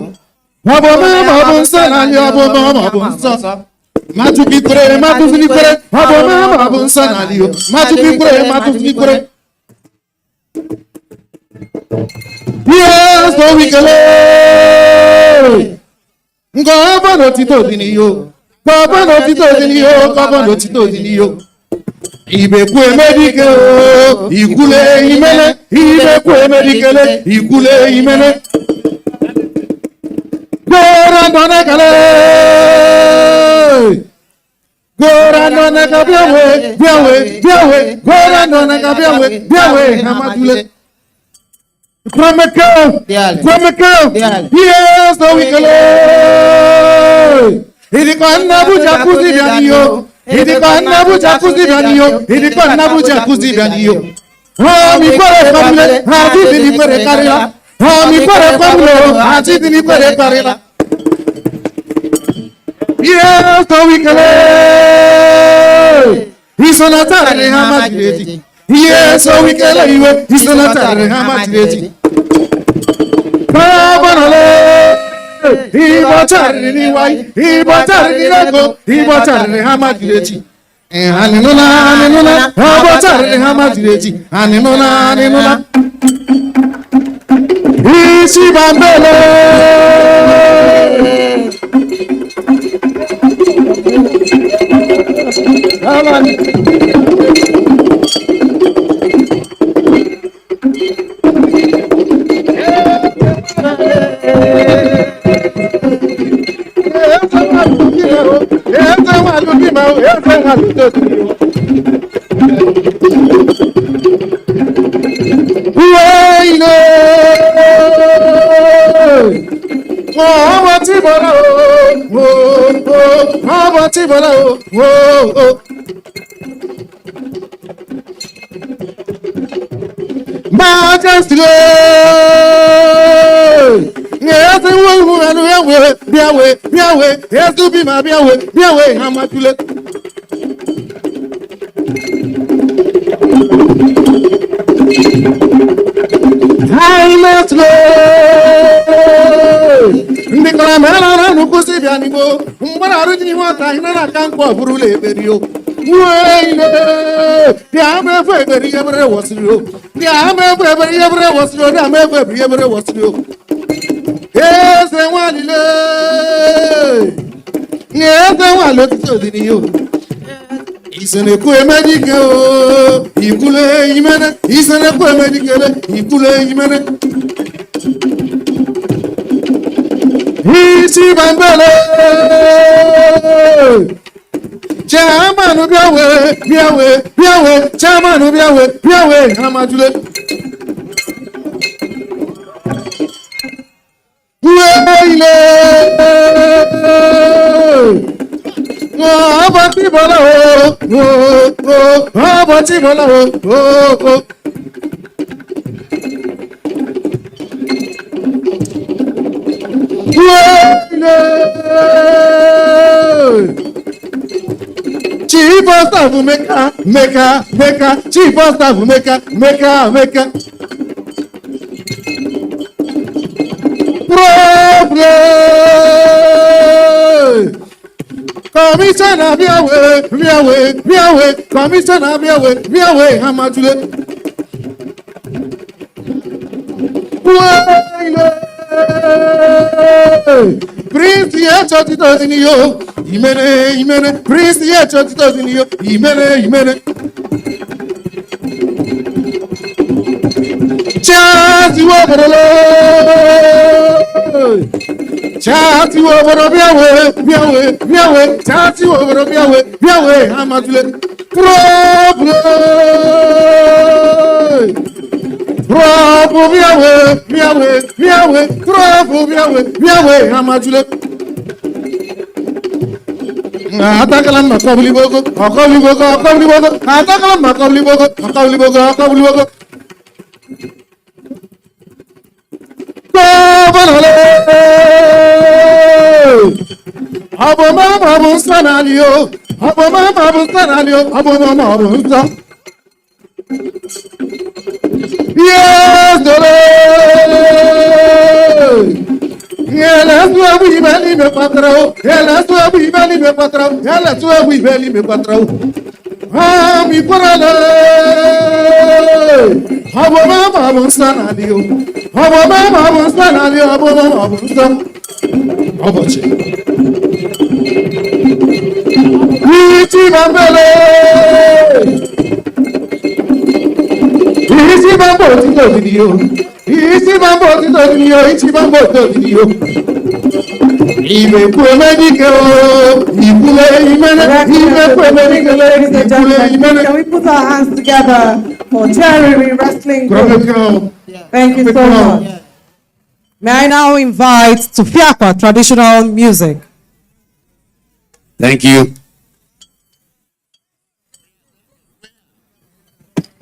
ọbụme maọbụ nsọ n'ala yo ọbụme maọbụ nsọ matukikwere matufikwere ọbụme maọbụ nsọ n'ala yo matukikwere matufikwere yes no wikele ngọbọnọ tito dị n'iyo gọbọnọ tito dị n'iyo gọbọnọ tito dị n'iyo ibekwu emedike o ikwule imele ibekwu emedikele ikwule imele gora ndonekele gora ndoneka bịawe bịawe bịawe gora ndoneka bịawe bịawe amadule kwamekeo kwamekeo yes no wikele idikọ nnabuja kuzi bịa n'iyo idikọ nnabuja kuzi bịa n'iyo idikọ nnabuja kuzi bịa n'iyo mi kwere kwamule ati dini kwere karịla mi kwere kwamule ati dini kwere karịla yes no wikele isonatari ha majireti yes no wikele iwe isonatari ha majireti babanole ibọcharịrị n'iwai ibọcharịrị n'ego ibọcharịrị ha majiri echi anịnụna anịnụna ọbọcharịrị ha majiri echi anịnụna anịnụna isi bambele Isenekwu emedike o ikule imene isenekwu emedikele ikule imene isi bambele chamanu biawe biawe biawe chamanu biawe biawe amadule ile abati bola o abati bola o Chief of staff meka chief of staff meka Commissioner biawe commissioner biawe amadule Prince yecho titozini yo imene Prince yecho titozini yo imene Chati woborolo Chati woboro biawe Chati woboro biawe amadule Probo biawe probo biawe amadule Atakalan makobli bogo Atakalan makobli bogo Aboma mabu sanalio Yes, ela sua bibeli me patrão, ela sua bibeli me patrão, ela sua bibeli me patrão. Ah, mi corale, abo mama bonsana dio, abo mama bonsana dio, abo mama bonsana, abo che. Ichi bambele, ichi bambo tito video. Isi mambo tito video, isi mambo tito video. Ibe kwe medike o, ibule imene, ibe kwe medike o, ibule imene. Can we put our hands together for Terry Wrestling Group? Thank you so much. May I now invite to Fiakwa traditional music. Thank you.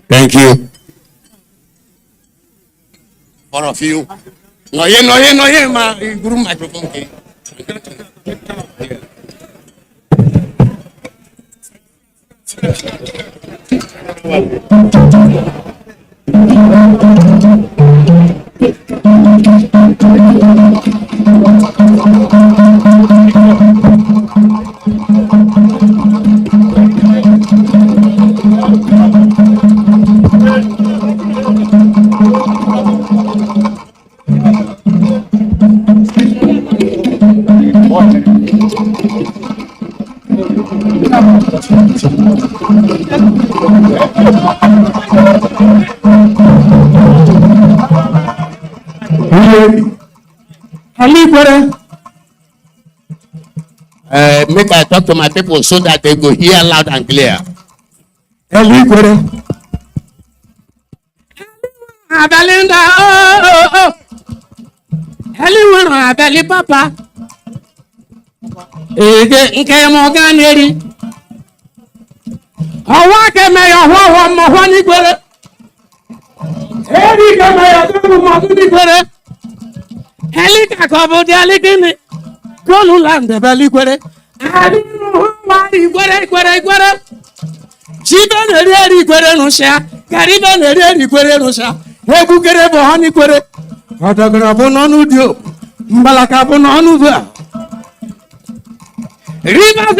Thank you. All of you. No, ma, guru microphone. Make I talk to my people so that they go hear loud and clear. Abelinda, oh. Anyone, Abeli Papa. Nke Morgan Eri. Ọwọ́ kẹmẹ ọwọ́ ọmọ wọn ní gbèrè. Eri kẹmẹ ọdún mọ̀ tún ní gbèrè. Ẹlí kàkọ́ bó di alíkíni. Góòlù làǹdẹ̀ bẹ́ẹ̀ lí gbèrè. Àdínú wà ìgbèrè. Jíbẹ̀ nèrí eri gbèrè nùṣẹ́. Kàríbẹ̀ nèrí eri gbèrè nùṣẹ́. Egugere bọ̀ hàn ní gbèrè. Ọ̀dọ̀gọ̀rọ̀ bó nọ́nú di o. Mbalaka bó nọ́nú bẹ̀. Rivers